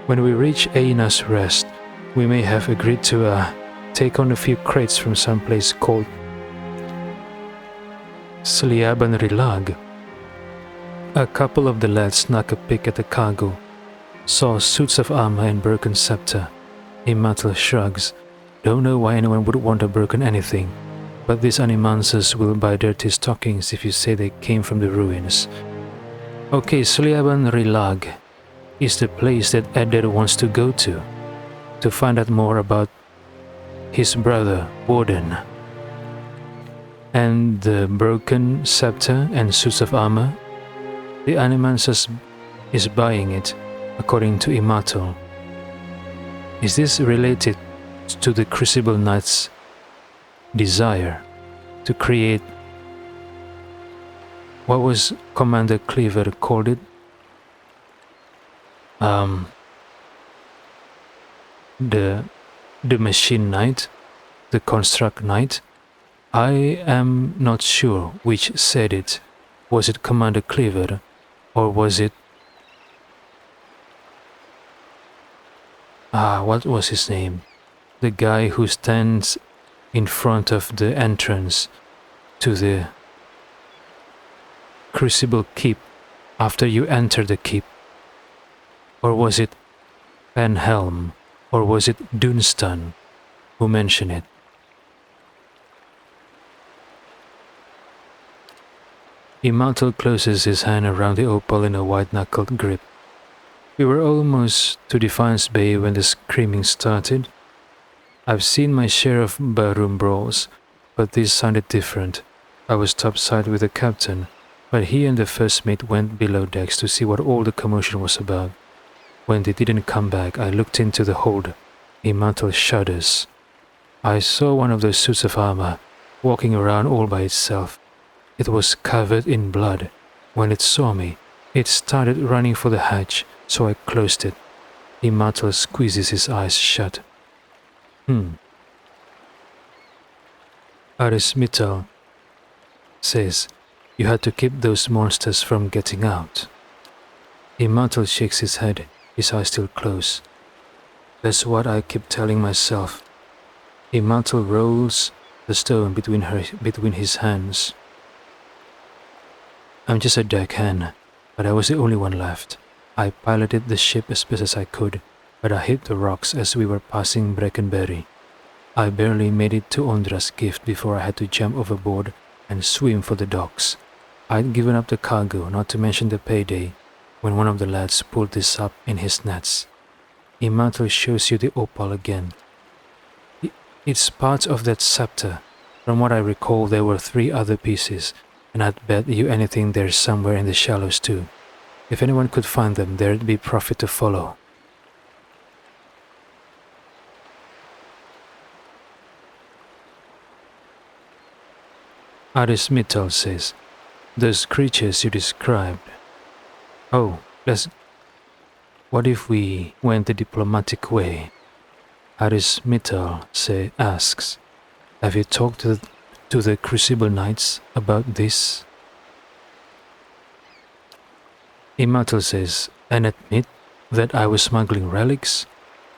When we reach Aina's Rest, we may have agreed to take on a few crates from some place called Sliaban Rilag. A couple of the lads snuck a peek at the cargo, saw suits of armor and broken scepter. Imato shrugs. Don't know why anyone would want a broken anything, but these animances will buy dirty stockings if you say they came from the ruins. Okay, Sliaban Rilag is the place that Eder wants to go to find out more about his brother, Warden. And the broken scepter and suits of armor? The Animansus is buying it, according to Imato. Is this related to the Crucible Knight's desire to create what was Commander Cleaver called it? The Machine Knight, the Construct Knight. I am not sure which said it. Was it Commander Cleaver, or was it what was his name? The guy who stands in front of the entrance to the Crucible Keep after you enter the keep. Or was it Penhelm? Or was it Dunstan who mentioned it? Imato closes his hand around the opal in a white-knuckled grip. We were almost to Defiance Bay when the screaming started. I've seen my share of barroom brawls, but this sounded different. I was topside with the captain, but he and the first mate went below decks to see what all the commotion was about. When they didn't come back, I looked into the hold. Imato shudders. I saw one of those suits of armor walking around all by itself. It was covered in blood. When it saw me, it started running for the hatch, so I closed it. Imato squeezes his eyes shut. Arismital says, you had to keep those monsters from getting out. Imato shakes his head, his eyes still closed. That's what I keep telling myself. Imato rolls the stone between his hands. I'm just a deckhand, but I was the only one left. I piloted the ship as best as I could, but I hit the rocks as we were passing Breckenberry. I barely made it to Ondra's gift before I had to jump overboard and swim for the docks. I'd given up the cargo, not to mention the payday, when one of the lads pulled this up in his nets. Imato shows you the opal again. It's part of that scepter. From what I recall, there were 3 other pieces, and I'd bet you anything they're somewhere in the shallows too. If anyone could find them, there'd be profit to follow. Arismital says, those creatures you described. Oh, what if we went the diplomatic way? Arismital asks, have you talked to the Crucible Knights about this? Imato says, and admit that I was smuggling relics?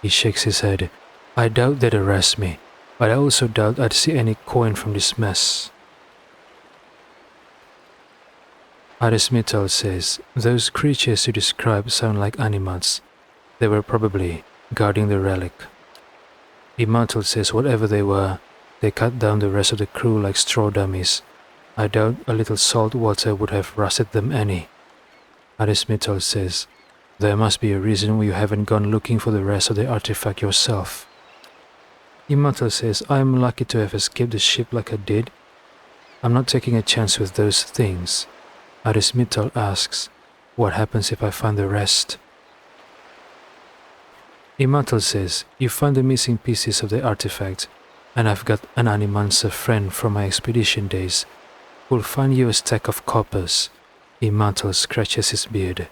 He shakes his head. I doubt they'd arrest me, but I also doubt I'd see any coin from this mess. Arismital says, those creatures you describe sound like animats. They were probably guarding the relic. Imato says whatever they were, they cut down the rest of the crew like straw dummies. I doubt a little salt water would have rusted them any. Arismital says, there must be a reason you haven't gone looking for the rest of the artifact yourself. Imato says, I'm lucky to have escaped the ship like I did. I'm not taking a chance with those things. Arismital asks, what happens if I find the rest? Immortal says, you find the missing pieces of the artifact, and I've got an Animancer friend from my expedition days who'll find you a stack of coppers. Immortal scratches his beard.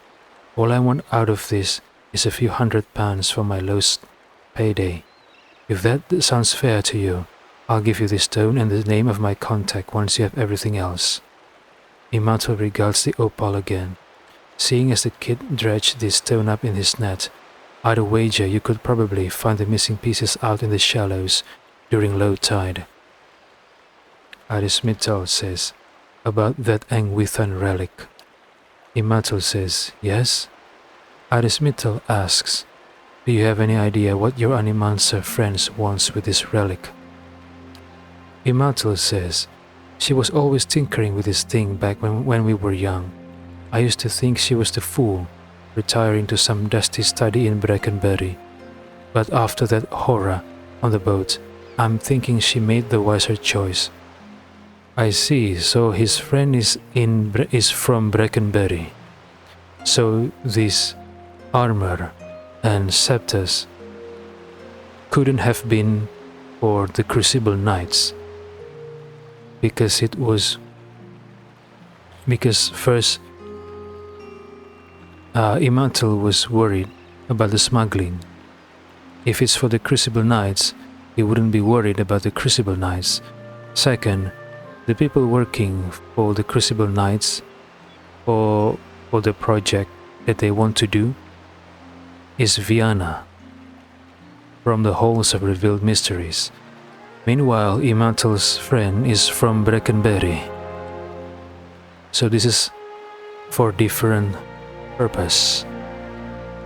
All I want out of this is a few £100 for my lost payday. If that sounds fair to you, I'll give you the stone and the name of my contact once you have everything else. Immortal regards the opal again. Seeing as the kid dredged this stone up in his net, I'd wager you could probably find the missing pieces out in the shallows during low tide. Arismital says, about that Angwithan relic. Immortal says, yes. Arismital asks, do you have any idea what your Animancer friends wants with this relic? Immortal says, she was always tinkering with this thing back when we were young. I used to think she was the fool, retiring to some dusty study in Breckenberry. But after that horror on the boat, I'm thinking she made the wiser choice. I see, so his friend is from Breckenberry. So this armor and scepters couldn't have been for the Crucible Knights. Because first Immortal was worried about the smuggling. If it's for the Crucible Knights, he wouldn't be worried about the Crucible Knights. Second, the people working for the Crucible Knights for the project that they want to do is Viana from the Halls of Revealed Mysteries. Meanwhile, Immortal's friend is from Breckenberry. So this is for different purpose,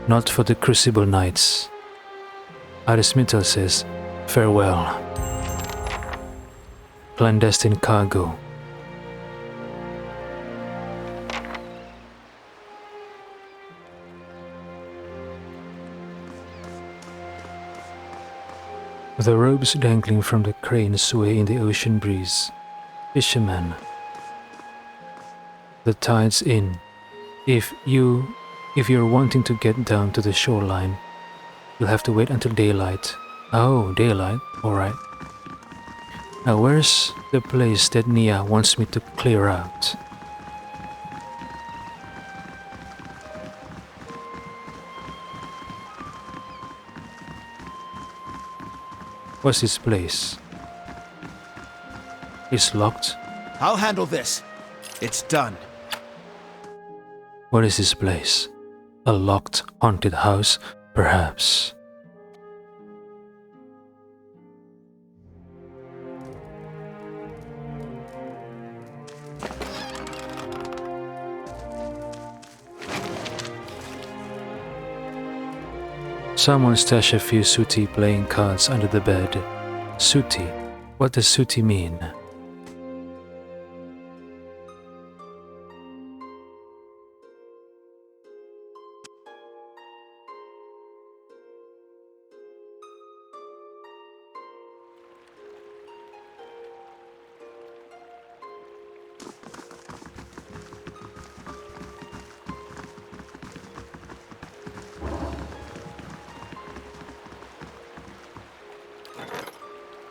not for the Crucible Knights. Arismital says, farewell. Clandestine cargo. The ropes dangling from the crane sway in the ocean breeze. Fisherman. The tide's in. If you're wanting to get down to the shoreline, you'll have to wait until daylight. Oh, daylight, alright. Now where's the place that Nia wants me to clear out? What's this place? It's locked.
I'll handle this. It's done.
What is this place? A locked, haunted house, perhaps. Someone stashed a few sooty playing cards under the bed. Sooty? What does sooty mean?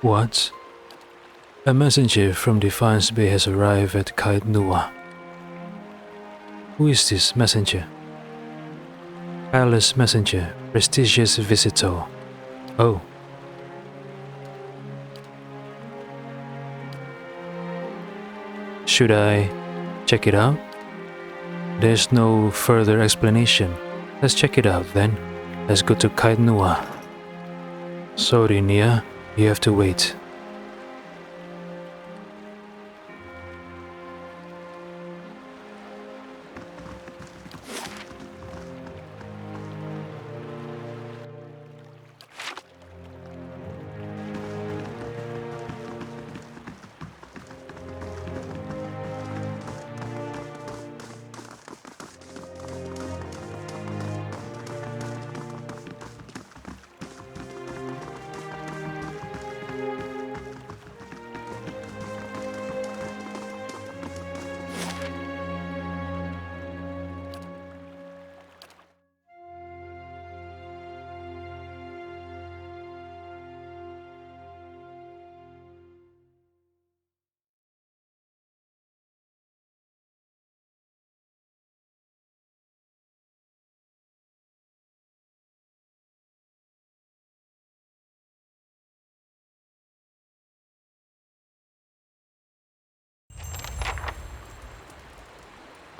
What? A messenger from Defiance Bay has arrived at Kait Nua. Who is this messenger? Palace messenger, prestigious visitor. Oh. Should I check it out? There's no further explanation. Let's check it out then. Let's go to Kait Nua. Sorry, Nia. You have to wait.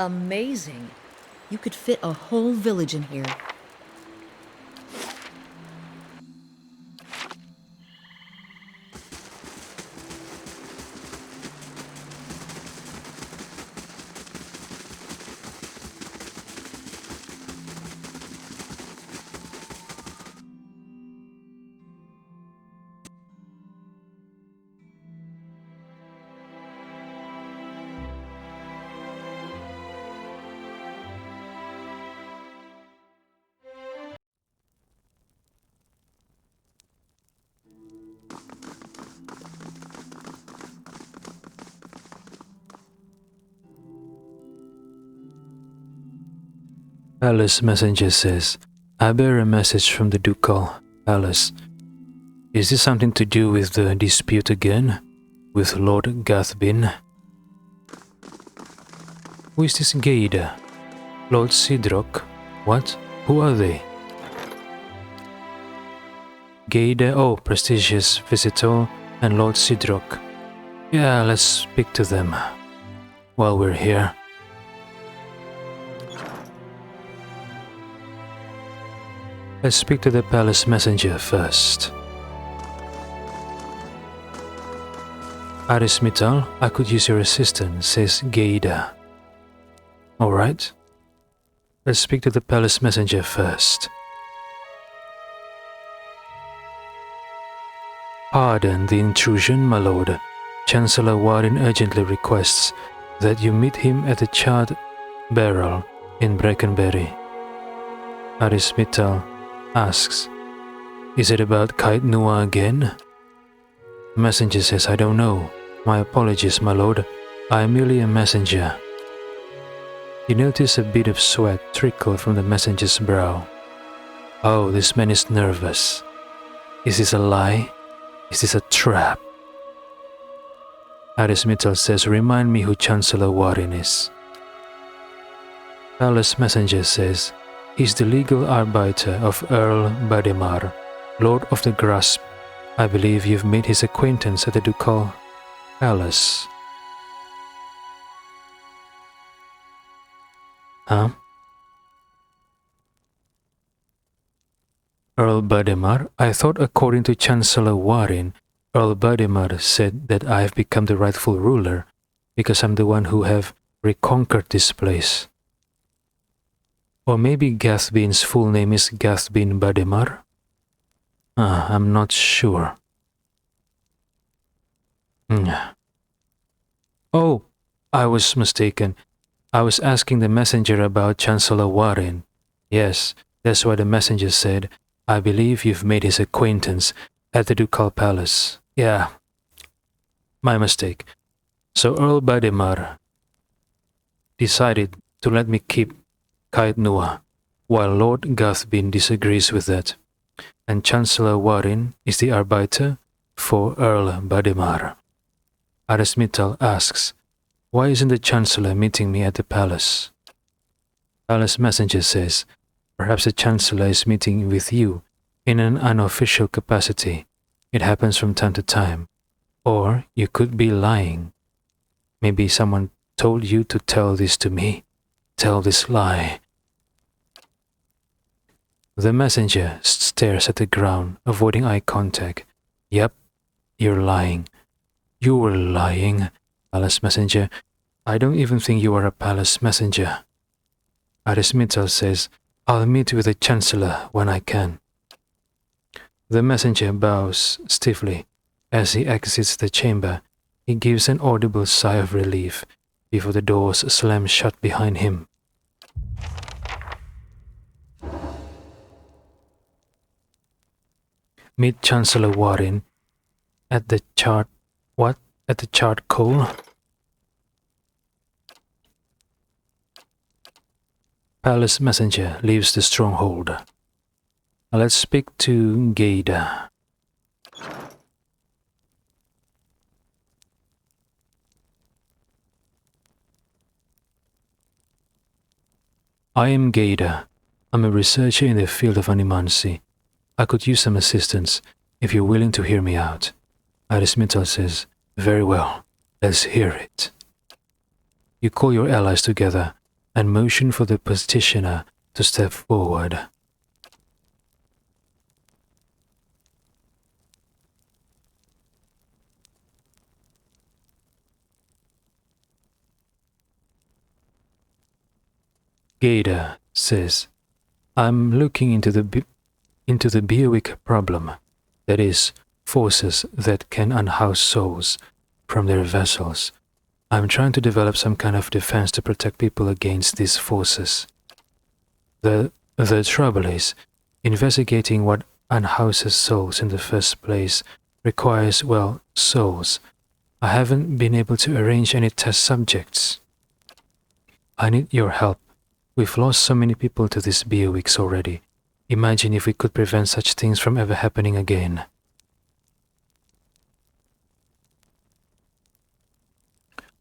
Amazing. You could fit a whole village in here.
Palace messenger says, I bear a message from the Ducal Palace. Is this something to do with the dispute again? With Lord Gathbin? Who is this Gaida? Lord Sidrock? What? Who are they? Gaida, oh, prestigious visitor, and Lord Sidrock. Yeah, let's speak to them while we're here. Let's speak to the palace messenger first. Arismital, I could use your assistance, says Gaida. Alright. Let's speak to the palace messenger first. Pardon the intrusion, my lord. Chancellor Warren urgently requests that you meet him at the charred barrel in Brackenberry. Arismital asks, is it about Kite Nua again? The messenger says, I don't know. My apologies, my lord. I am merely a messenger. You notice a bit of sweat trickle from the messenger's brow. Oh, this man is nervous. Is this a lie? Is this a trap? Arismital says, remind me who Chancellor Warren is. Palace messenger says, he's the legal arbiter of Earl Bademar, Lord of the Grasp. I believe you've made his acquaintance at the Ducal Palace. Huh? Earl Bademar? I thought according to Chancellor Warren, Earl Bademar said that I have become the rightful ruler because I'm the one who have reconquered this place. Or maybe Gathbin's full name is Gathbin Bademar? I'm not sure. Oh, I was mistaken. I was asking the messenger about Chancellor Warren. Yes, that's what the messenger said. I believe you've made his acquaintance at the Ducal Palace. Yeah, my mistake. So Earl Bademar decided to let me keep Kite Nua, while Lord Gathbin disagrees with that. And Chancellor Warren is the arbiter for Earl Bademar. Arismital asks, why isn't the Chancellor meeting me at the palace? Palace messenger says, perhaps the Chancellor is meeting with you in an unofficial capacity. It happens from time to time. Or you could be lying. Maybe someone told you to tell this to me. Tell this lie. The messenger stares at the ground, avoiding eye contact. Yep, you're lying. You were lying, palace messenger. I don't even think you are a palace messenger. Arismital says, I'll meet with the Chancellor when I can. The messenger bows stiffly. As he exits the chamber, he gives an audible sigh of relief before the doors slam shut behind him. Meet Chancellor Warren at the At the charcoal? Palace messenger leaves the stronghold. Let's speak to Gaida. I am Gaida. I'm a researcher in the field of animancy. I could use some assistance if you're willing to hear me out. Arismital says, very well, let's hear it. You call your allies together and motion for the petitioner to step forward. Gator says, I'm looking into the Beowick problem, that is, forces that can unhouse souls from their vessels. I'm trying to develop some kind of defense to protect people against these forces. The trouble is, investigating what unhouses souls in the first place requires, well, souls. I haven't been able to arrange any test subjects. I need your help. We've lost so many people to these Beowicks already. Imagine if we could prevent such things from ever happening again.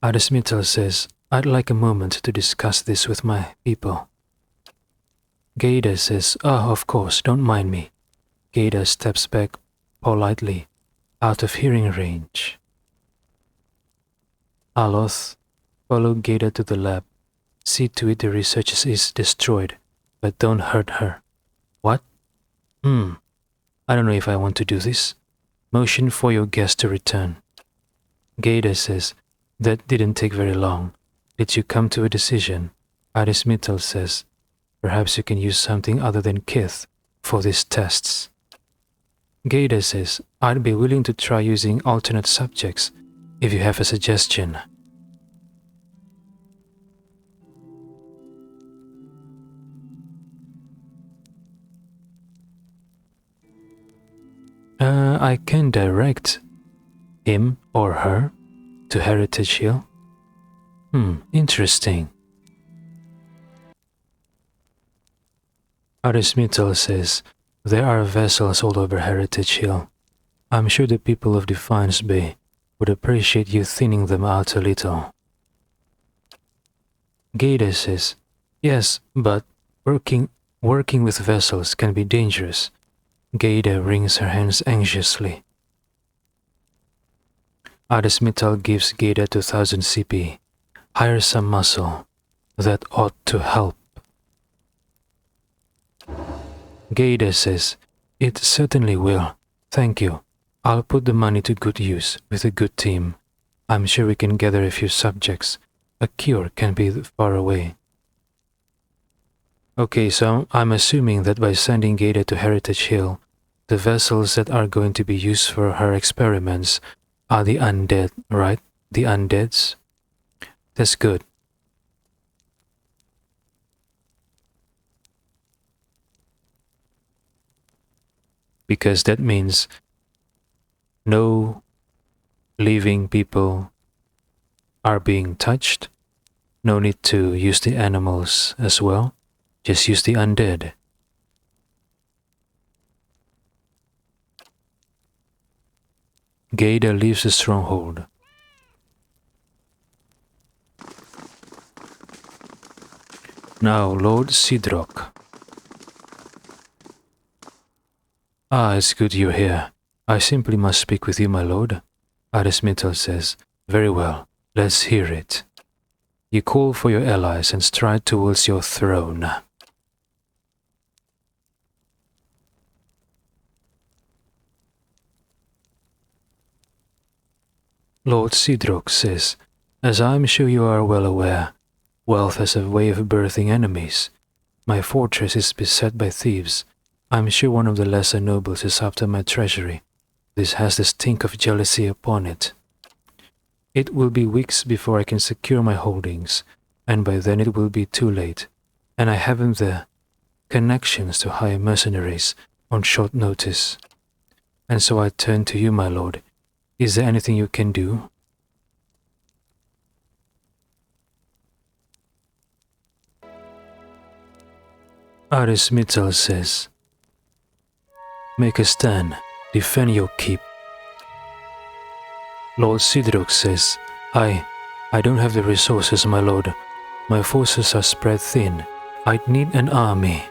Adesmittel says, I'd like a moment to discuss this with my people. Gator says, of course, don't mind me. Gator steps back politely, out of hearing range. Aloth, follow Gator to the lab. See to it the research is destroyed, but don't hurt her. What? I don't know if I want to do this. Motion for your guest to return. Gator says, that didn't take very long. Did you come to a decision? Adesmittel says, perhaps you can use something other than Kith for these tests. Gator says, I'd be willing to try using alternate subjects if you have a suggestion. I can direct him or her to Heritage Hill. Interesting. Adesmittel says, there are vessels all over Heritage Hill. I'm sure the people of Defiance Bay would appreciate you thinning them out a little. Gator says, yes, but working with vessels can be dangerous. Gator wrings her hands anxiously. Adesmittel gives Gator 2000 CP. Hire some muscle. That ought to help. Gator says, it certainly will. Thank you. I'll put the money to good use with a good team. I'm sure we can gather a few subjects. A cure can be far away. Okay, so I'm assuming that by sending Gator to Heritage Hill, the vessels that are going to be used for her experiments are the undead, right? The undeads? That's good. Because that means no living people are being touched. No need to use the animals as well. Just use the undead. Gator leaves the stronghold. Now, Lord Sidrock. It's good you're here. I simply must speak with you, my lord. Adesmittel says, very well, let's hear it. You call for your allies and stride towards your throne. Lord Sidrock says, as I'm sure you are well aware, wealth has a way of birthing enemies. My fortress is beset by thieves. I'm sure one of the lesser nobles is after my treasury. This has the stink of jealousy upon it. It will be weeks before I can secure my holdings, and by then it will be too late, and I haven't the connections to hire mercenaries on short notice. And so I turn to you, my lord. Is there anything you can do? Adesmittel says, make a stand, defend your keep. Lord Sidrock says, I don't have the resources, my lord. My forces are spread thin. I'd need an army.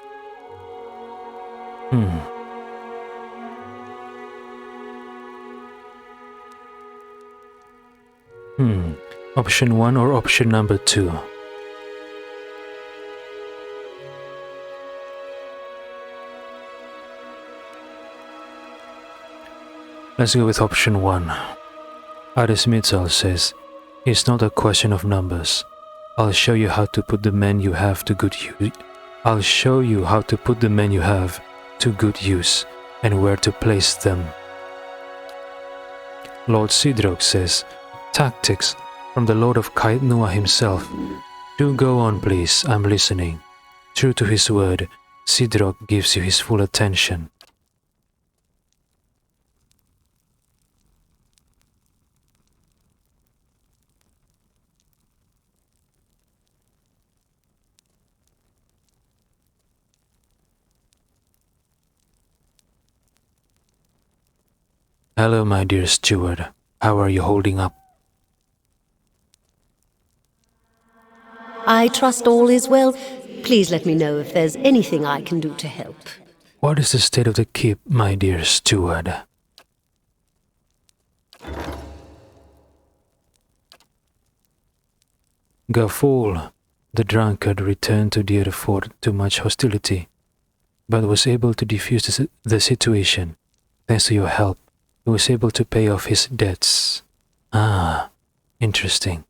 Option 1 or option number 2? Let's go with option 1. Arismital says, it's not a question of numbers. I'll show you how to put the men you have to good use. I'll show you how to put the men you have to good use and where to place them. Lord Sidrok says, tactics from the Lord of Kaitnua himself. Do go on, please, I'm listening. True to his word, Sidrok gives you his full attention. Hello, my dear steward. How are you holding up?
I trust all is well. Please let me know if there's anything I can do to help.
What is the state of the keep, my dear steward? Gaful, the drunkard, returned to the other fort to much hostility, but was able to defuse the situation. Thanks to your help, he was able to pay off his debts. Ah, interesting.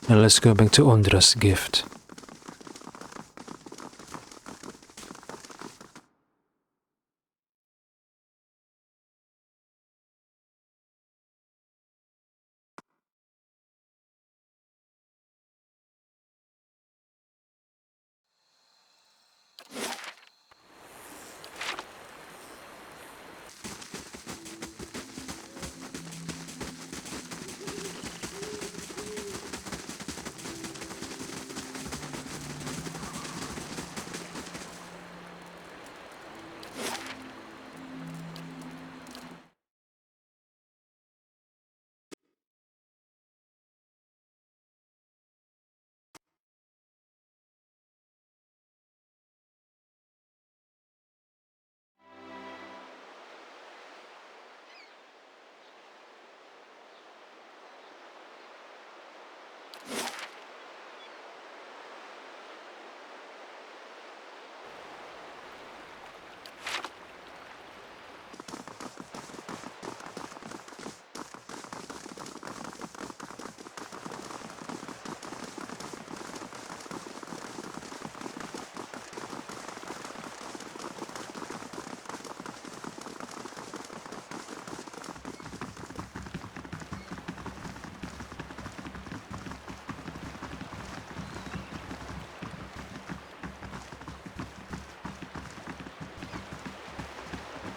Now let's go back to Ondra's gift.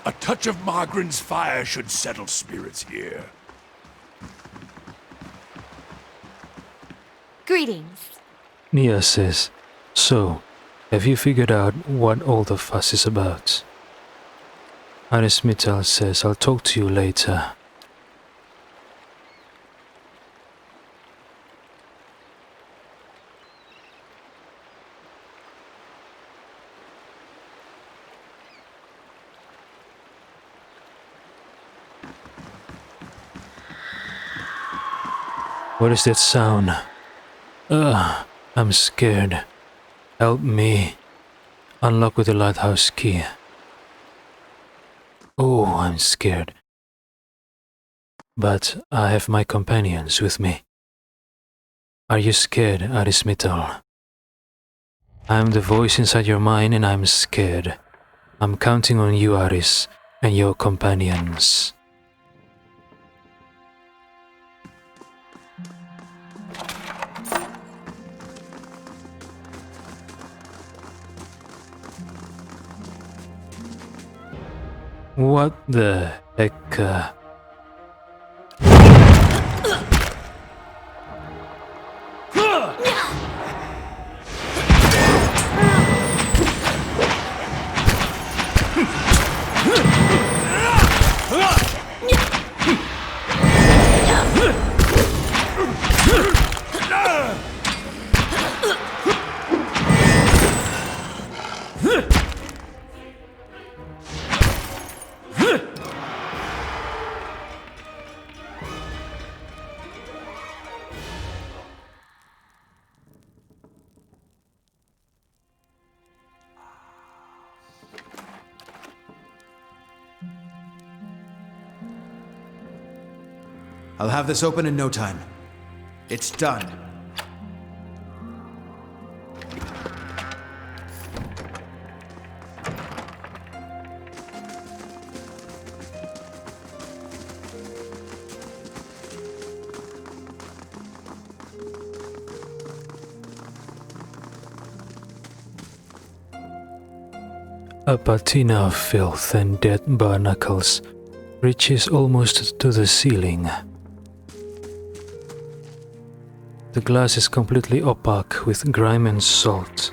A touch of Margren's fire should settle spirits here.
Greetings.
Nia says, so, have you figured out what all the fuss is about? Arismital says, I'll talk to you later. What is that sound? I'm scared. Help me. Unlock with the lighthouse key. Oh, I'm scared. But I have my companions with me. Are you scared, Arismital? I'm the voice inside your mind and I'm scared. I'm counting on you, Aris, and your companions. What the heck?
I'll have this open in no time. It's done.
A patina of filth and dead barnacles reaches almost to the ceiling. The glass is completely opaque with grime and salt.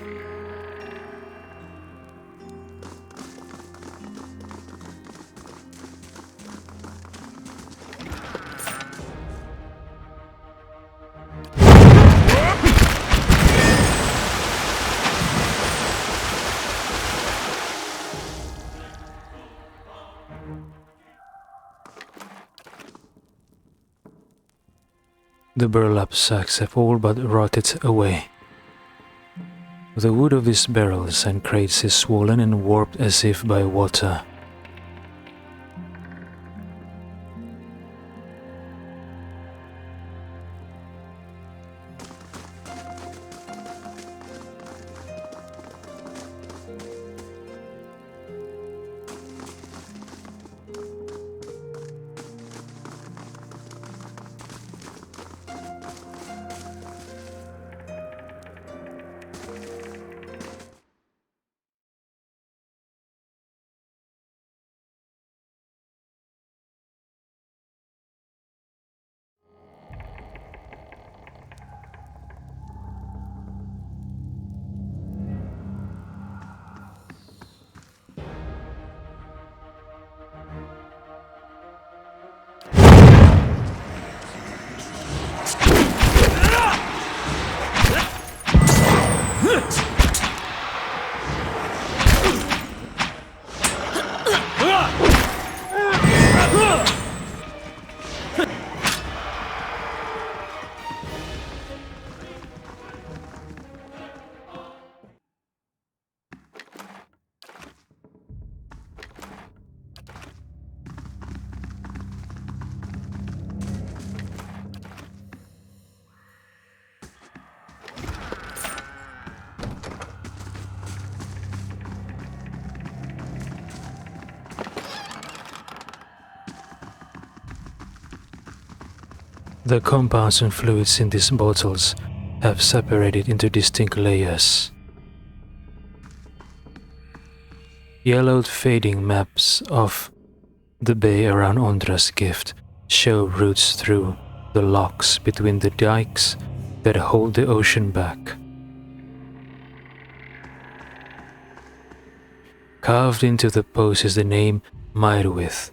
The burlap sacks have all but rotted away. The wood of these barrels and crates is swollen and warped as if by water. The compounds and fluids in these bottles have separated into distinct layers. Yellowed fading maps of the bay around Ondra's gift show routes through the locks between the dikes that hold the ocean back. Carved into the post is the name Myrwith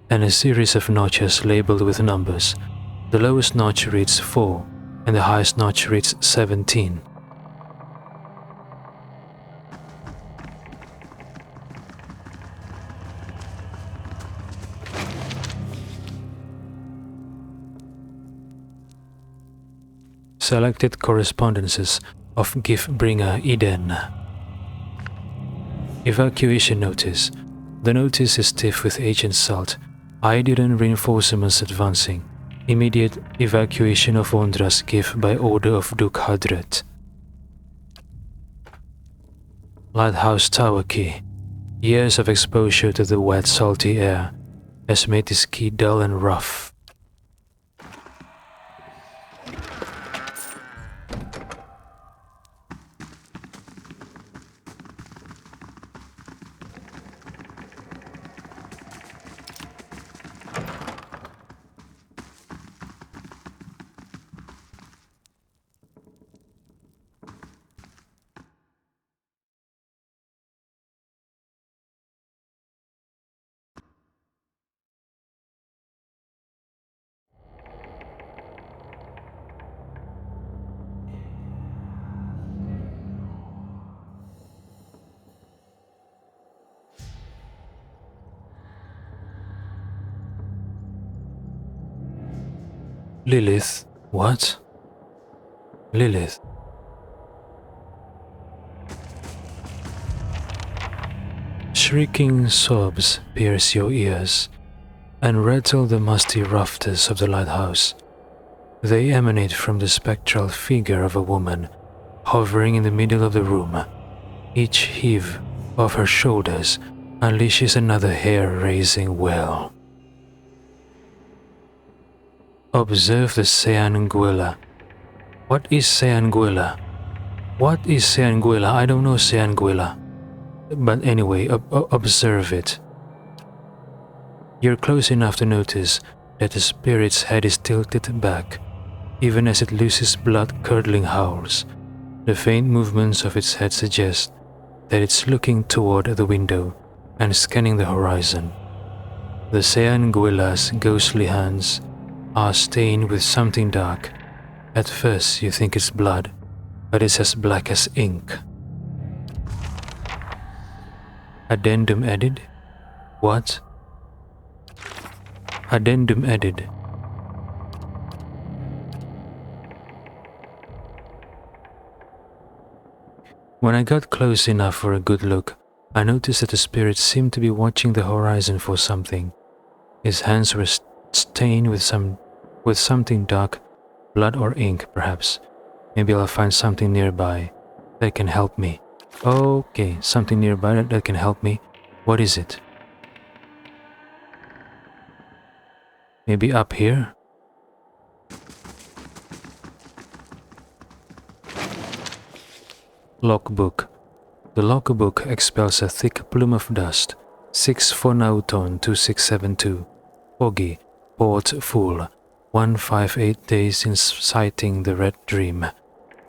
and a series of notches labeled with numbers. The lowest notch reads 4 and the highest notch reads 17. Selected correspondences of gift-bringer Eden. Evacuation notice. The notice is stiff with agent salt. Iodine reinforcements advancing. Immediate evacuation of Ondra's gift by order of Duke Hadret. Lighthouse tower key. Years of exposure to the wet, salty air has made this key dull and rough. Lilith? What? Lilith. Shrieking sobs pierce your ears and rattle the musty rafters of the lighthouse. They emanate from the spectral figure of a woman hovering in the middle of the room. Each heave of her shoulders unleashes another hair-raising wail. Observe the Seanguilla. What is Seanguilla? What is Seanguilla? I don't know Seanguilla. But anyway, observe it. You're close enough to notice that the spirit's head is tilted back, even as it looses blood-curdling howls. The faint movements of its head suggest that it's looking toward the window and scanning the horizon. The Seanguilla's ghostly hands are stained with something dark. At first you think it's blood, but it's as black as ink. Addendum added? What? Addendum added. When I got close enough for a good look, I noticed that the spirit seemed to be watching the horizon for something. His hands were stained with something dark, blood or ink perhaps. Maybe I'll find something nearby that can help me. Okay, something nearby that can help me. What is it? Maybe up here? Logbook. The logbook expels a thick plume of dust. 6 Phonauton 2672. Foggy. Port full. 158 days since sighting the Red Dream.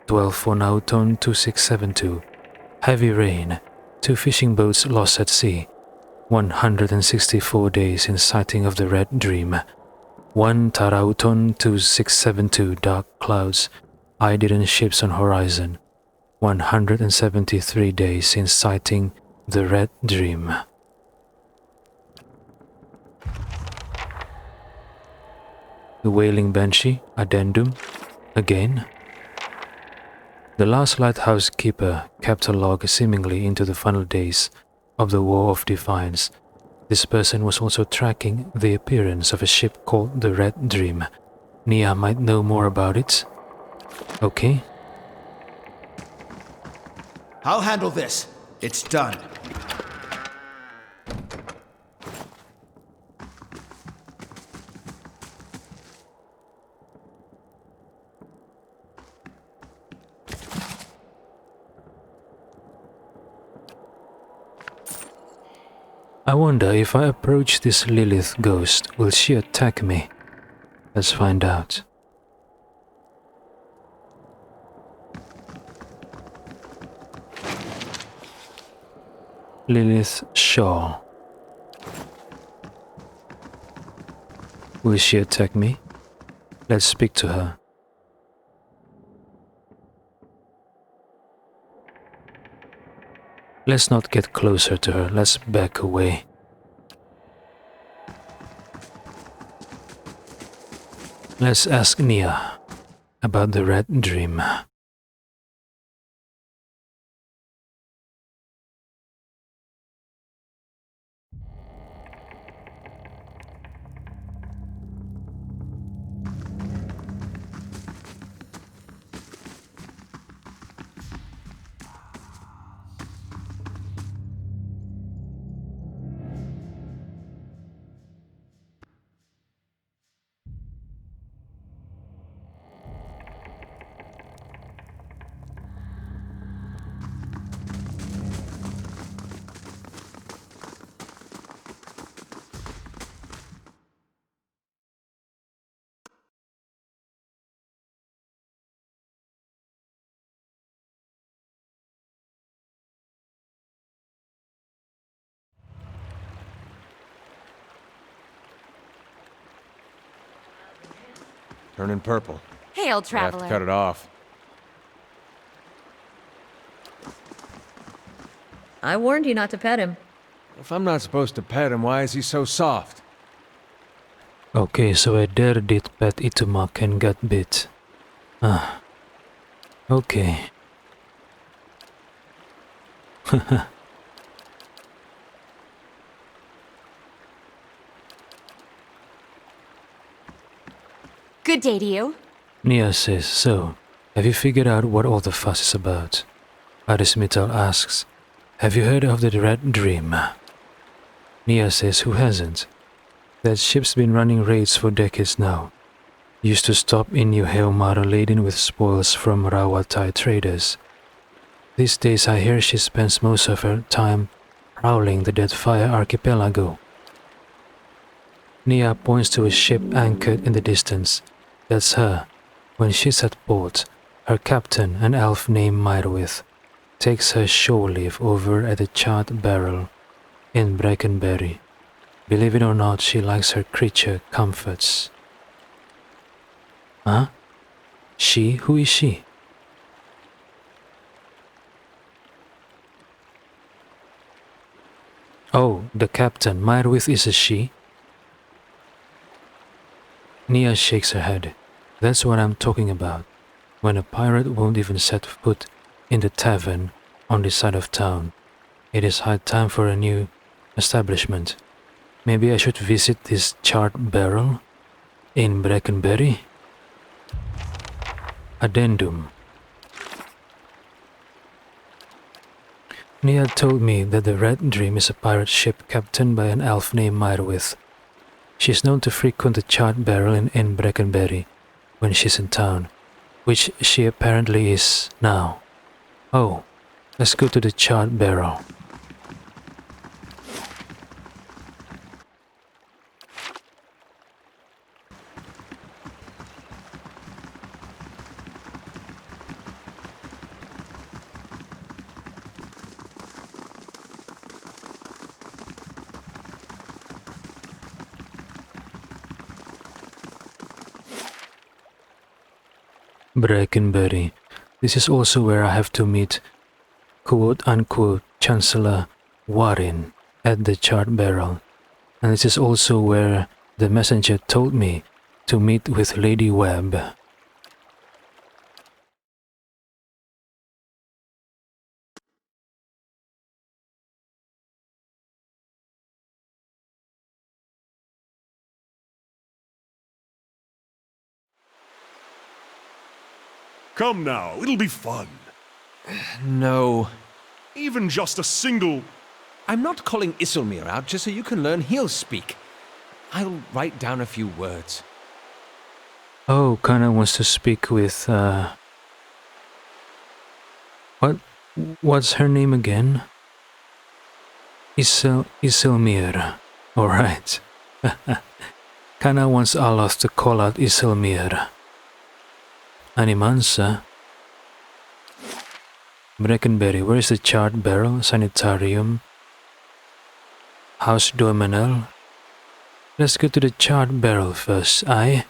12 Phonauton 2672. Heavy rain. 2 fishing boats lost at sea. 164 days since sighting of the Red Dream. 1 Tarauton 2672. Dark clouds. Idle ships on horizon. 173 days since sighting the Red Dream. The Wailing Banshee, Addendum, again. The last lighthouse keeper kept a log seemingly into the final days of the War of Defiance. This person was also tracking the appearance of a ship called the Red Dream. Nia might know more about it. Okay.
I'll handle this. It's done.
I wonder if I approach this Lilith ghost, will she attack me? Let's find out. Lilith Shaw. Will she attack me? Let's speak to her. Let's not get closer to her, let's back away. Let's ask Nia about the Red Dream.
Turning purple.
Hail,
I have to
traveler.
cut it off.
I warned you not to pet him.
If I'm not supposed to pet him, why is he so soft?
Okay, so I dared it pet Itumak and got bit. Okay.
Good day to you.
Nia says, so, have you figured out what all the fuss is about? Arismital asks, have you heard of the Red Dream? Nia says, who hasn't? That ship's been running raids for decades now. Used to stop in New Heomara laden with spoils from Rawatai traders. These days I hear she spends most of her time prowling the Deadfire Archipelago. Nia points to a ship anchored in the distance. That's her. When she's at port, her captain, an elf named Myrwith, takes her shore leave over at the Charred Barrel in Brackenberry. Believe it or not, she likes her creature comforts. Huh? She? Who is she? Oh, the captain. Myrwith is a she? Nia shakes her head. That's what I'm talking about. When a pirate won't even set foot in the tavern on this side of town. It is high time for a new establishment. Maybe I should visit this Charred Barrel in Brackenberry? Addendum. Nia told me that the Red Dream is a pirate ship captained by an elf named Myrwith. She is known to frequent the Charred Barrel in Brackenberry when she's in town, which she apparently is now. Oh, let's go to the Charred Barrel. Brackenberry. This is also where I have to meet quote-unquote Chancellor Warren at the Charred Barrel. And this is also where the messenger told me to meet with Lady Webb.
Come now, it'll be fun.
No.
Even just a single...
I'm not calling Isilmir out just so you can learn he'll speak. I'll write down a few words.
Oh, Kana wants to speak with, What's her name again? Isilmir. Alright. Kana wants Aloth to call out Isilmir. Animansa. Brackenberry, where is the Charred Barrel? Sanitarium. House Dominal. Let's go to the Charred Barrel first, aye?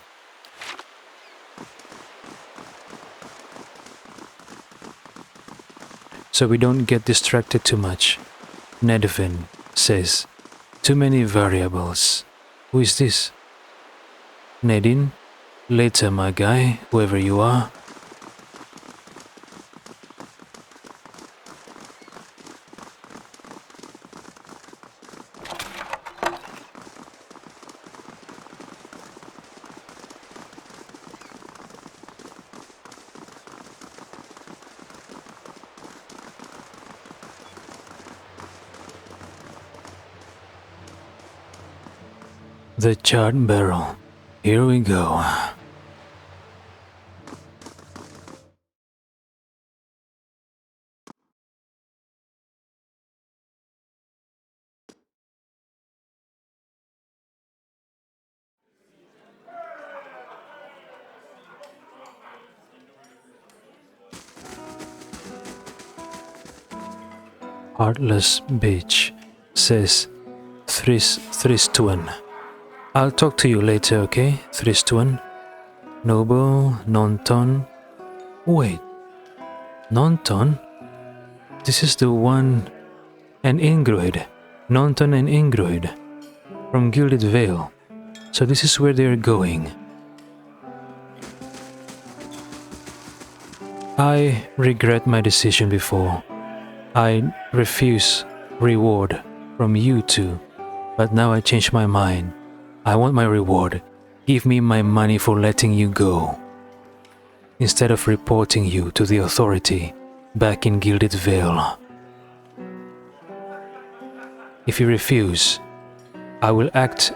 So we don't get distracted too much. Nedvin says, too many variables. Who is this? Nedin? Later, my guy, whoever you are. The Charred Barrel. Here we go. Heartless bitch, says Thristuan. I'll talk to you later, okay, Thristuan? Noble, Nonton. Wait, Nonton? This is the one... and Ingrid. Nonton and Ingrid. From Gilded Vale. So this is where they're going. I regret my decision before. I refuse reward from you two, but now I changed my mind. I want my reward. Give me my money for letting you go, instead of reporting you to the authority back in Gilded Vale. If you refuse, I will act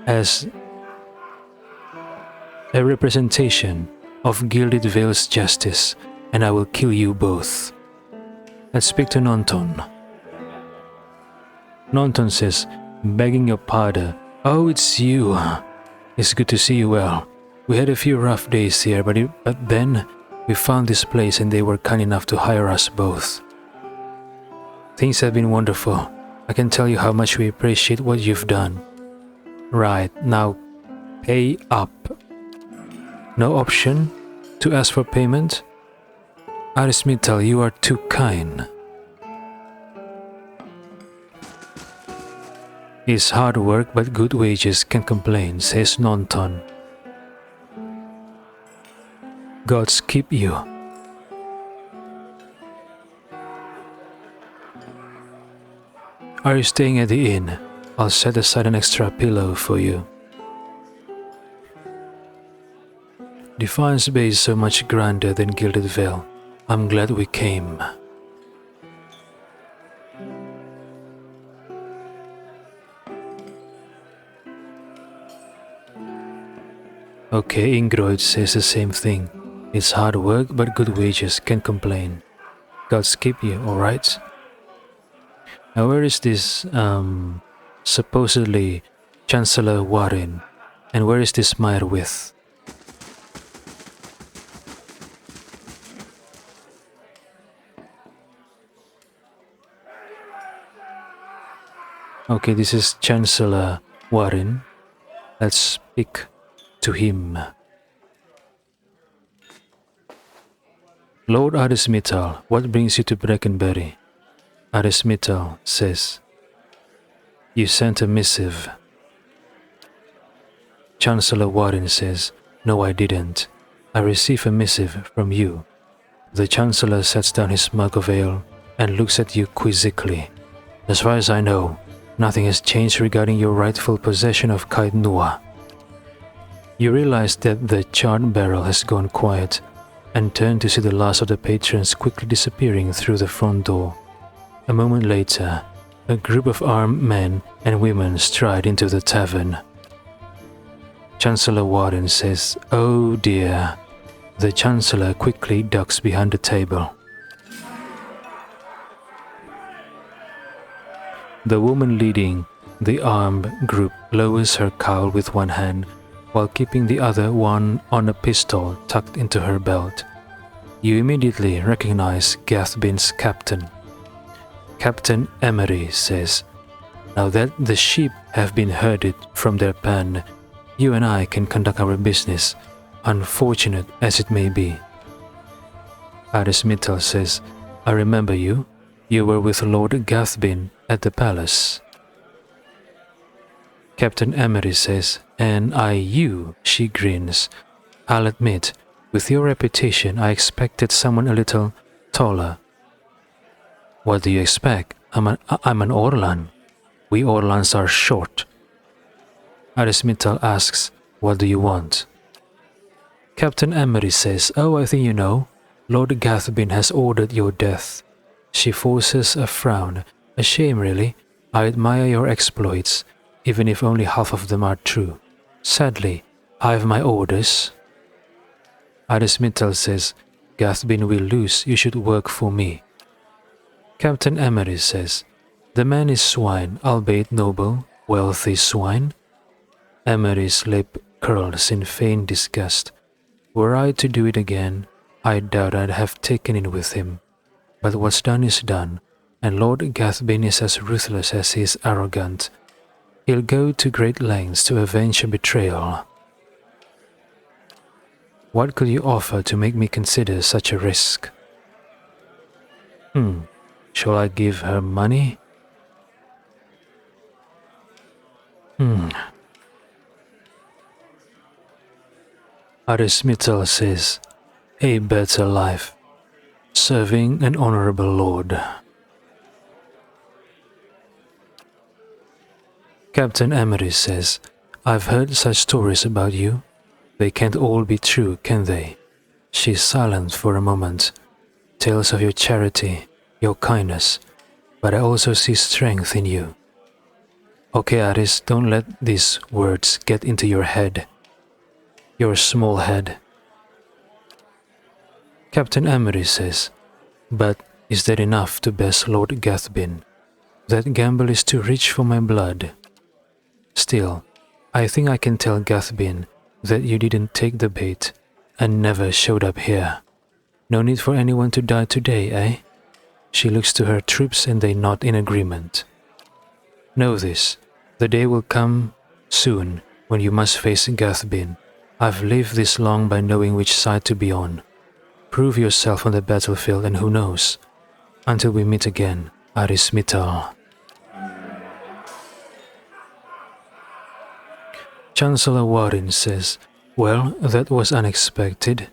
as a representation of Gilded Vale's justice, and I will kill you both. Let's speak to Nonton. Nonton says, begging your pardon. Oh, it's you. It's good to see you well. We had a few rough days here, but then we found this place and they were kind enough to hire us both. Things have been wonderful. I can tell you how much we appreciate what you've done. Right, now pay up. No option to ask for payment? Arismital, you are too kind. It's hard work, but good wages, can't complain, says Nonton. Gods keep you. Are you staying at the inn? I'll set aside an extra pillow for you. Defiance Bay is so much grander than Gilded Vale. I'm glad we came. Okay, Ingroid says the same thing. It's hard work, but good wages, can't complain. Gods keep you, alright? Now where is this, supposedly Chancellor Warren? And where is this Meyer with? Okay, this is Chancellor Warren. Let's speak to him. Lord Arismital, what brings you to Breckenberry? Arismital says, you sent a missive. Chancellor Warren says, no, I didn't. I received a missive from you. The Chancellor sets down his mug of ale and looks at you quizzically. As far as I know, nothing has changed regarding your rightful possession of Kaid Nua. You realize that the charred barrel has gone quiet and turn to see the last of the patrons quickly disappearing through the front door. A moment later, a group of armed men and women stride into the tavern. Chancellor Warden says, oh dear. The Chancellor quickly ducks behind the table. The woman leading the armed group lowers her cowl with one hand while keeping the other one on a pistol tucked into her belt. You immediately recognize Gathbin's captain. Captain Emery says, now that the sheep have been herded from their pen, you and I can conduct our business, unfortunate as it may be. Arismital says, I remember you. You were with Lord Gathbin at the palace. Captain Emery says, and you, she grins. I'll admit, with your reputation, I expected someone a little taller. What do you expect? I'm an Orlan. We Orlans are short. Arismital asks, what do you want? Captain Emery says, oh, I think you know. Lord Gathbin has ordered your death. She forces a frown. A shame, really. I admire your exploits, even if only half of them are true. Sadly, I have my orders. Arismital says, Gathbin will lose, you should work for me. Captain Emery says, the man is swine, albeit noble, wealthy swine. Emery's lip curls in faint disgust. Were I to do it again, I doubt I'd have taken it with him. But what's done is done, and Lord Gathbin is as ruthless as he is arrogant. He'll go to great lengths to avenge a betrayal. What could you offer to make me consider such a risk? Shall I give her money? Arismital says, a better life, serving an honorable lord. Captain Emery says, I've heard such stories about you. They can't all be true, can they? She's silent for a moment. Tales of your charity, your kindness, but I also see strength in you. Okay, Aris, don't let these words get into your head. Your small head. Captain Emery says, but is that enough to best Lord Gathbin? That gamble is too rich for my blood. Still, I think I can tell Gathbin that you didn't take the bait and never showed up here. No need for anyone to die today, eh? She looks to her troops and they nod in agreement. Know this, the day will come soon when you must face Gathbin. I've lived this long by knowing which side to be on. Prove yourself on the battlefield and who knows? Until we meet again, Aris Mittal. Chancellor Warren says, well, that was unexpected.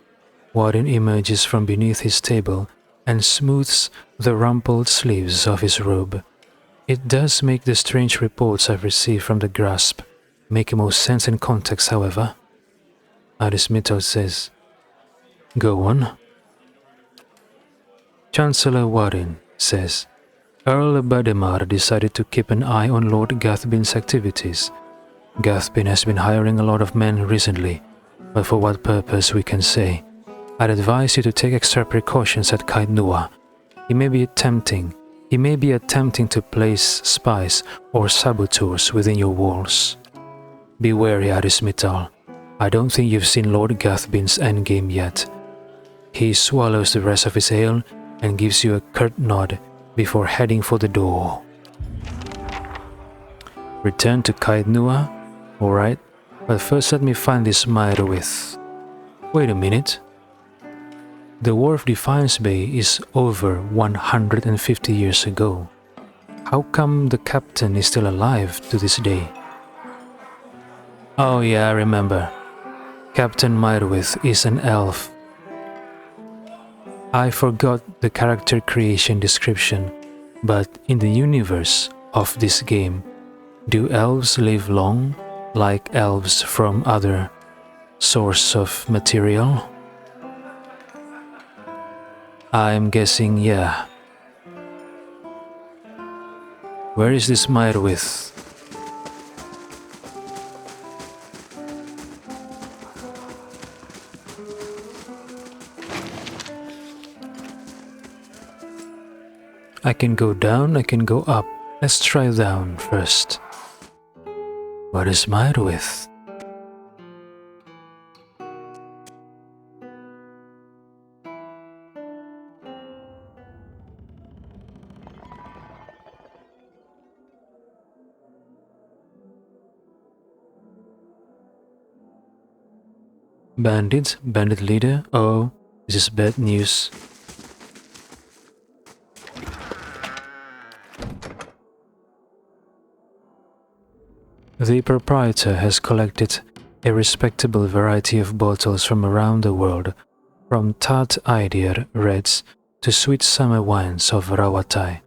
Warren emerges from beneath his table and smooths the rumpled sleeves of his robe. It does make the strange reports I've received from the grasp make more sense in context, however. Aris Mittal says, go on. Chancellor Warren says, Earl Bademar decided to keep an eye on Lord Gathbin's activities. Gathbin has been hiring a lot of men recently, but for what purpose we can say. I'd advise you to take extra precautions at Kait Nua. He may be attempting to place spies or saboteurs within your walls. Be wary, Aris Mittal. I don't think you've seen Lord Gathbin's endgame yet. He swallows the rest of his ale and gives you a curt nod before heading for the door. Return to Kait Nua? Alright, but first let me find this Myrwith. Wait a minute. The War of Defiance Bay is over 150 years ago. How come the captain is still alive to this day? Oh yeah, I remember. Captain Myrwith is an elf. I forgot the character creation description, but in the universe of this game, do elves live long, like elves from other source of material? I'm guessing yeah. Where is this Myrwith? I can go down, I can go up. Let's try down first. What is Myrwith? Bandit leader? Oh, this is bad news. The proprietor has collected a respectable variety of bottles from around the world, from tart Idir reds to sweet summer wines of Rawatai.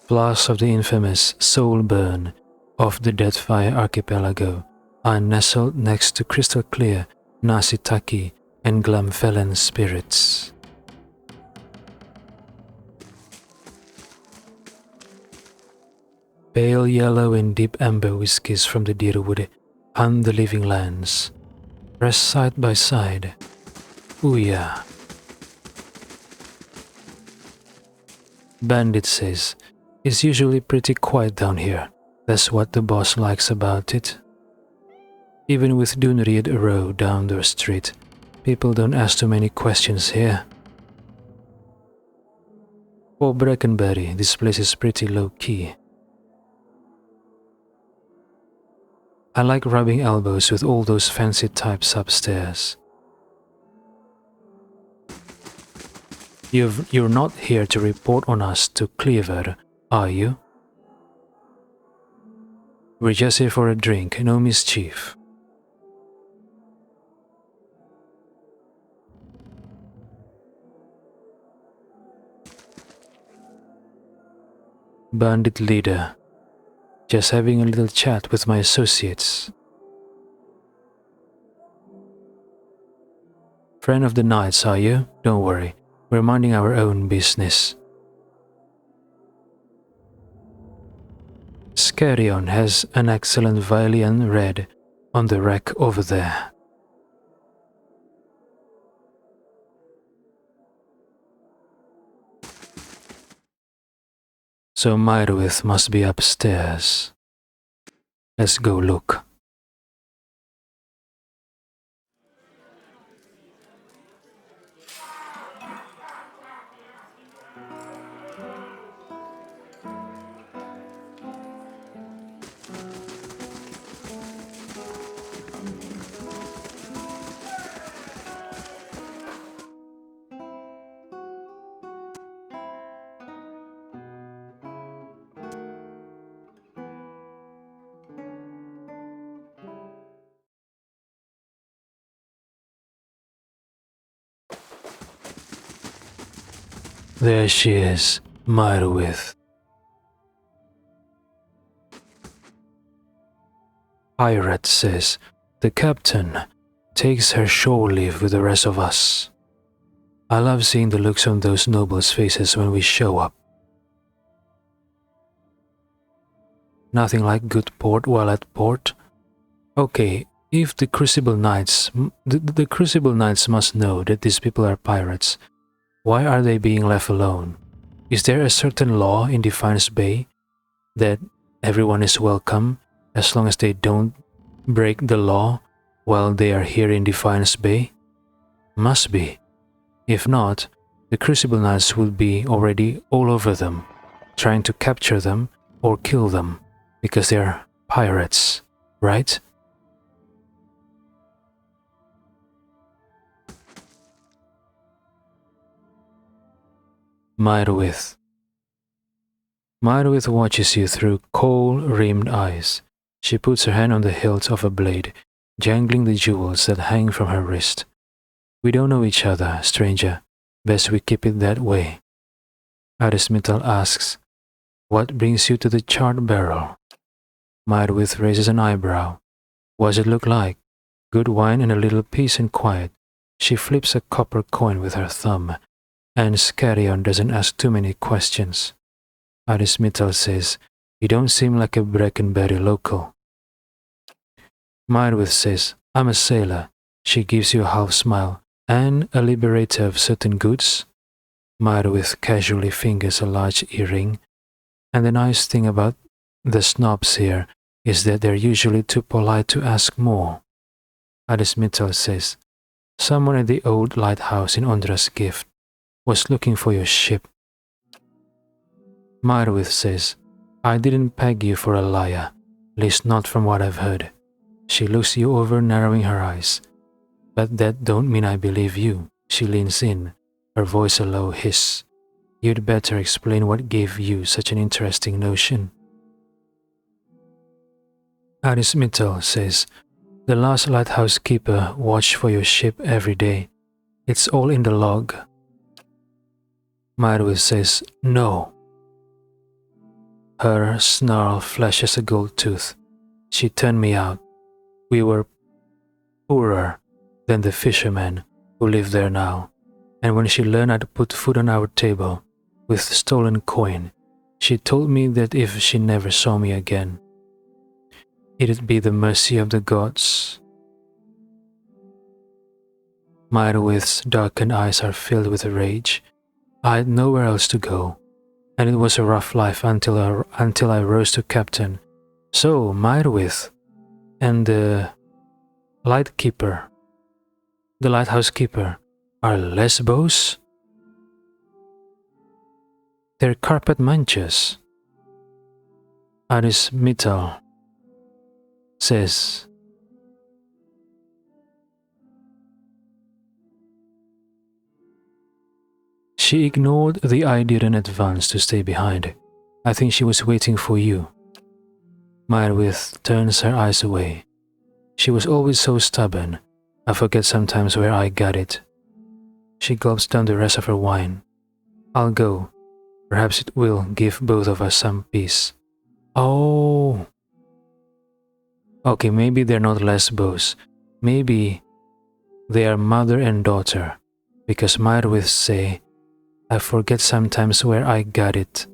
Flasks of the infamous Soul Burn of the Deadfire Archipelago are nestled next to crystal clear Nasitaki and Glamfelen spirits. Pale yellow and deep amber whiskies from the Deerwood hunt the living lands. Rest side by side. Ouya. Bandit says, it's usually pretty quiet down here. That's what the boss likes about it. Even with Dunreid Row down the street, people don't ask too many questions here. For Brackenberry, this place is pretty low-key. I like rubbing elbows with all those fancy types upstairs. You're not here to report on us to Cleaver, are you? We're just here for a drink, no mischief. Bandit leader. Just having a little chat with my associates. Friend of the Knights, are you? Don't worry, we're minding our own business. Scarion has an excellent violin red on the rack over there. So Myrwith must be upstairs. Let's go look. There she is, Myrwith. Pirate says the captain takes her shore leave with the rest of us. I love seeing the looks on those nobles' faces when we show up. Nothing like good port while at port. Okay, if the Crucible Knights, the Crucible Knights must know that these people are pirates. Why are they being left alone? Is there a certain law in Defiance Bay that everyone is welcome as long as they don't break the law while they are here in Defiance Bay? Must be. If not, the Crucible Knights will be already all over them, trying to capture them or kill them, because they're pirates, right? Myrwith. Myrwith watches you through kohl-rimmed eyes. She puts her hand on the hilt of a blade, jangling the jewels that hang from her wrist. We don't know each other, stranger. Best we keep it that way. Arismital asks, what brings you to the charred barrel? Myrwith raises an eyebrow. What's it look like? Good wine and a little peace and quiet. She flips a copper coin with her thumb, and Scarion doesn't ask too many questions. Arismital says, you don't seem like a Breckenberry local. Myrwith says, I'm a sailor. She gives you a half smile. And a liberator of certain goods? Myrwith casually fingers a large earring. And the nice thing about the snobs here is that they're usually too polite to ask more. Arismital says, someone at the old lighthouse in Ondra's Gift was looking for your ship. Myrwith says, I didn't peg you for a liar, least not from what I've heard. She looks you over, narrowing her eyes. But that don't mean I believe you. She leans in, her voice a low hiss. You'd better explain what gave you such an interesting notion. Arismital says, the last lighthouse keeper watched for your ship every day. It's all in the log. Myrwith says, no. Her snarl flashes a gold tooth. She turned me out. We were poorer than the fishermen who live there now, and when she learned how to put food on our table with stolen coin, she told me that if she never saw me again, it'd be the mercy of the gods. Myrwith's darkened eyes are filled with rage. I had nowhere else to go, and it was a rough life until I rose to captain. So, Myrwith and the lighthouse keeper, are Lesbos? They're carpet munchers. Arismital says, she ignored the idea in advance to stay behind. I think she was waiting for you. Myrwith turns her eyes away. She was always so stubborn. I forget sometimes where I got it. She gulps down the rest of her wine. I'll go. Perhaps it will give both of us some peace. Oh. Okay, maybe they're not lesbos. Maybe they are mother and daughter. Because Myrwith say, I forget sometimes where I got it.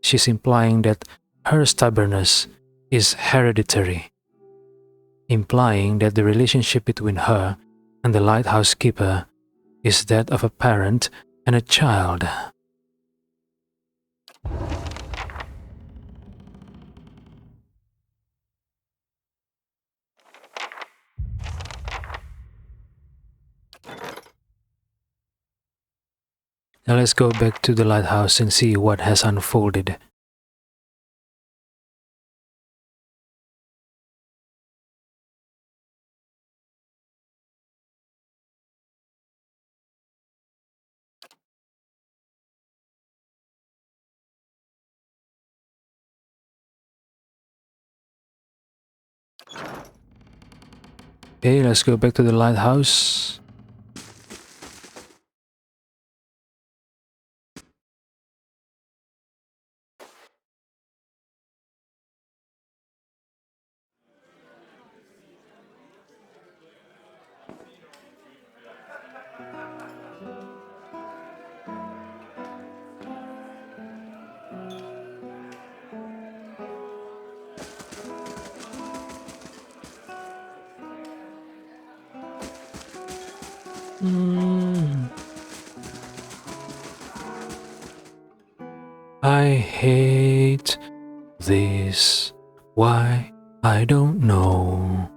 She's implying that her stubbornness is hereditary. Implying that the relationship between her and the lighthouse keeper is that of a parent and a child. Now let's go back to the lighthouse and see what has unfolded. Okay, let's go back to the lighthouse. I hate this. Why? I don't know.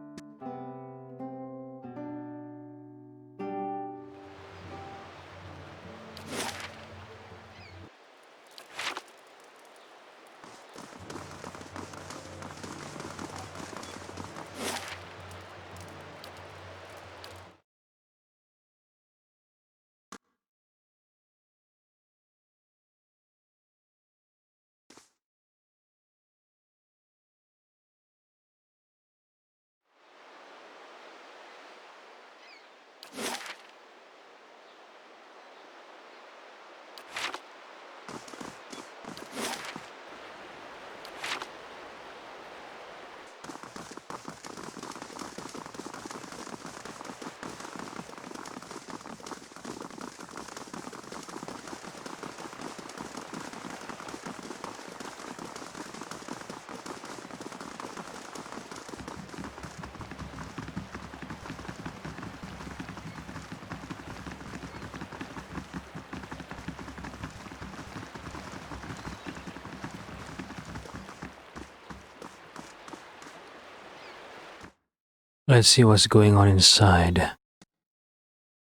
Let's see what's going on inside.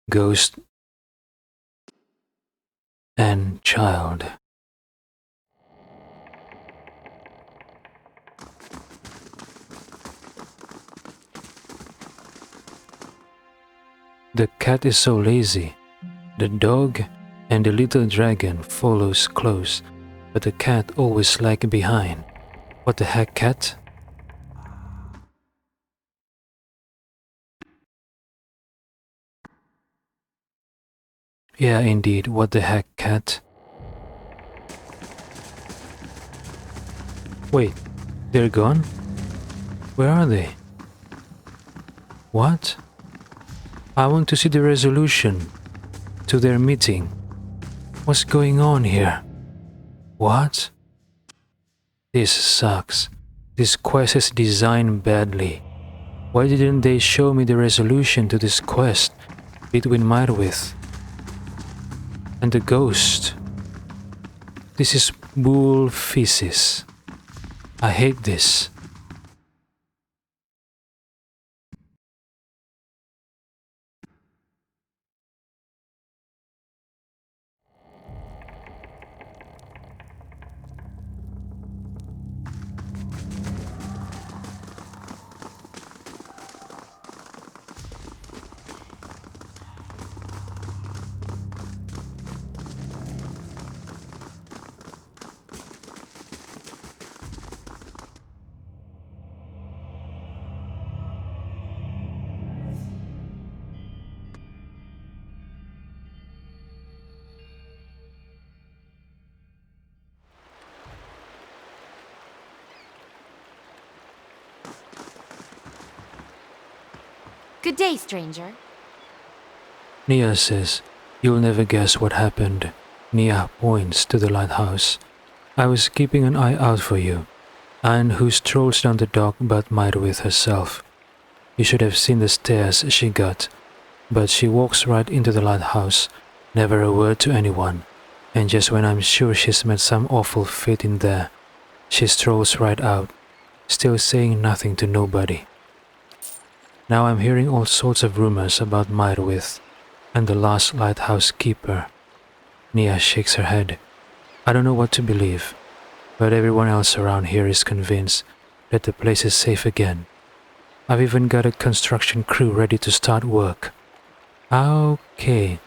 Ghost and child. The cat is so lazy. The dog and the little dragon follows close, but the cat always lag behind. What the heck, cat? Yeah, indeed, what the heck, cat? Wait, they're gone? Where are they? What? I want to see the resolution to their meeting. What's going on here? What? This sucks. This quest is designed badly. Why didn't they show me the resolution to this quest between Myrwith and the ghost? This is bull feces. I hate this.
Good day, stranger.
Nia says, "You'll never guess what happened." Nia points to the lighthouse. "I was keeping an eye out for you. Anne, who strolls down the dock but might with herself. You should have seen the stares she got. But she walks right into the lighthouse, never a word to anyone. And just when I'm sure she's met some awful fate in there, she strolls right out, still saying nothing to nobody. Now I'm hearing all sorts of rumors about Myrwith and the last lighthouse keeper." Nia shakes her head. "I don't know what to believe, but everyone else around here is convinced that the place is safe again. I've even got a construction crew ready to start work." Okay,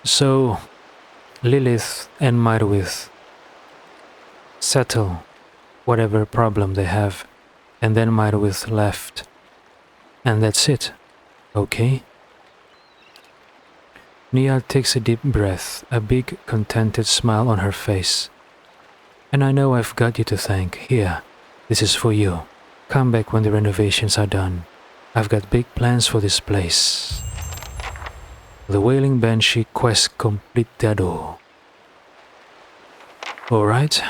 so Lilith and Myrwith settle whatever problem they have, and then Myrwith left, and that's it. Okay. Nia takes a deep breath, a big contented smile on her face. "And I know I've got you to thank. Here, this is for you. Come back when the renovations are done. I've got big plans for this place." The Wailing Banshee quest completado. Alright,